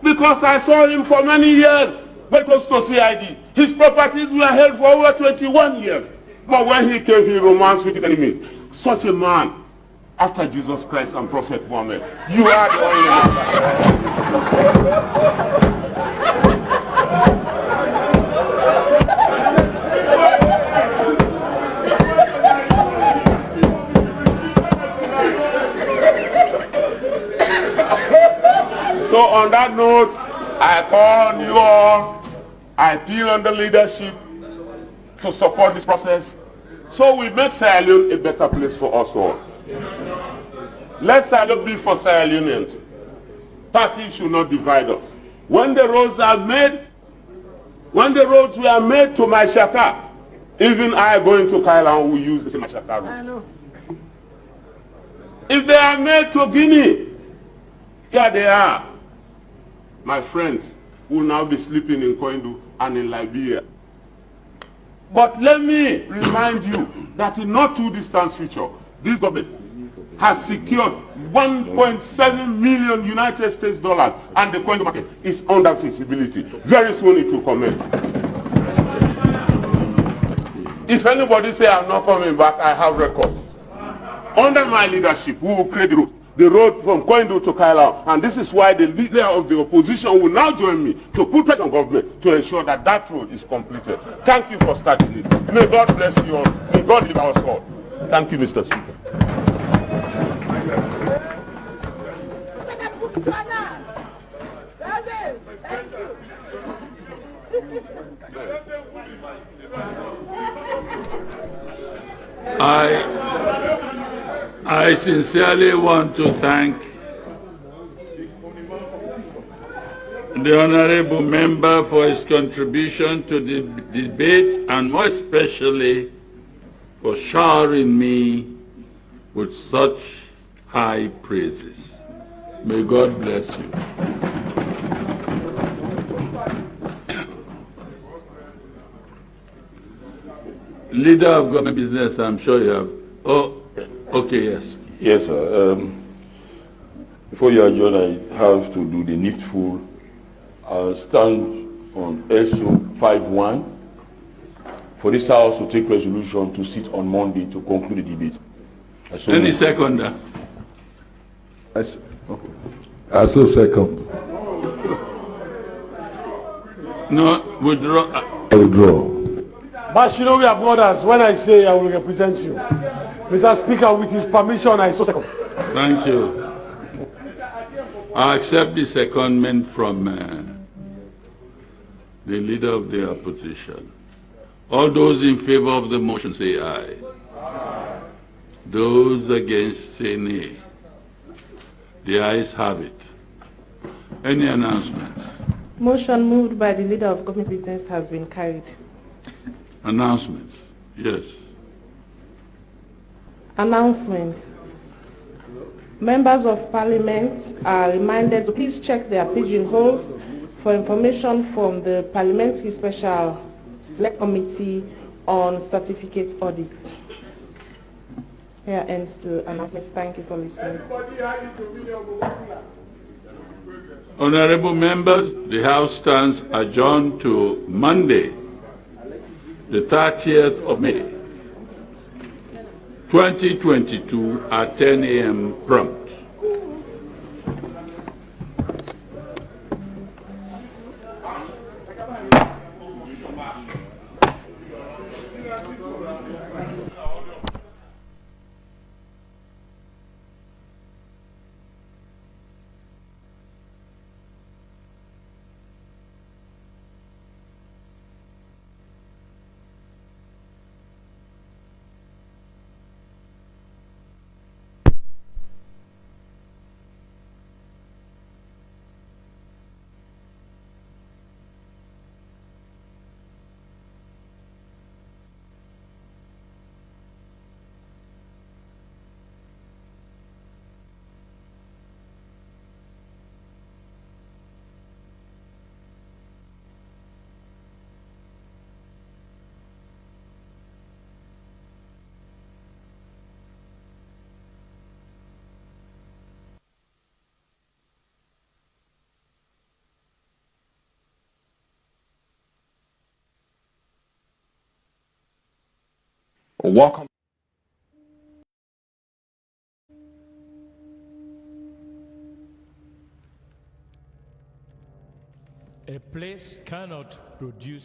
Because I saw him for many years, very close to CID. His properties were held for over 21 years. But when he came, he romanced with his enemies. Such a man, after Jesus Christ and Prophet Muhammad, you are the only one. So on that note, I call on you all, I appeal on the leadership to support this process so we make Sierra Leone a better place for us all. Let Sierra Leone be for Sierra Leoneans. Parties should not divide us. When the roads were made to Maishaka, even I going to Kailan will use the same Maishaka road. If they are made to Guinea, here they are. My friends will now be sleeping in Koindu and in Liberia. But let me remind you that in not too distant future, this government has secured 1.7 million United States dollars and the Koindu market is under feasibility. Very soon it will commence. If anybody say I'm not coming back, I have records. Under my leadership, we will create the road from Koindu to Kaila, and this is why the leader of the opposition will now join me to put pressure on government to ensure that that road is completed. Thank you for starting it. May God bless you all. May God lead our soul. Thank you, Mr. Speaker. I sincerely want to thank the honorable member for his contribution to the debate and more especially for showering me with such high praises. May God bless you. Leader of government business, I'm sure you have. Oh, okay, yes. Yes, sir. Before you adjourn, I have to do the needful. I'll stand on SO 51 for this House to take resolution to sit on Monday to conclude the debate. Any seconder? Okay. I so second. No, withdraw. I withdraw. But you know we are brothers. When I say I will represent you, Mr. Speaker, with his permission, I so second. Thank you. I accept the secondment from the leader of the opposition. All those in favor of the motion say aye. Those against say nay. The ayes have it. Any announcements? Motion moved by the leader of government business has been carried. Announcements? Yes. Announcement. Members of Parliament are reminded to please check their pigeonholes for information from the Parliamentary Special Select Committee on Certificate Audit. Here ends the announcement. Thank you for listening. Honorable members, the House stands adjourned to Monday, the 30th of May, 2022 at 10 a.m. prompt. Welcome. A place cannot produce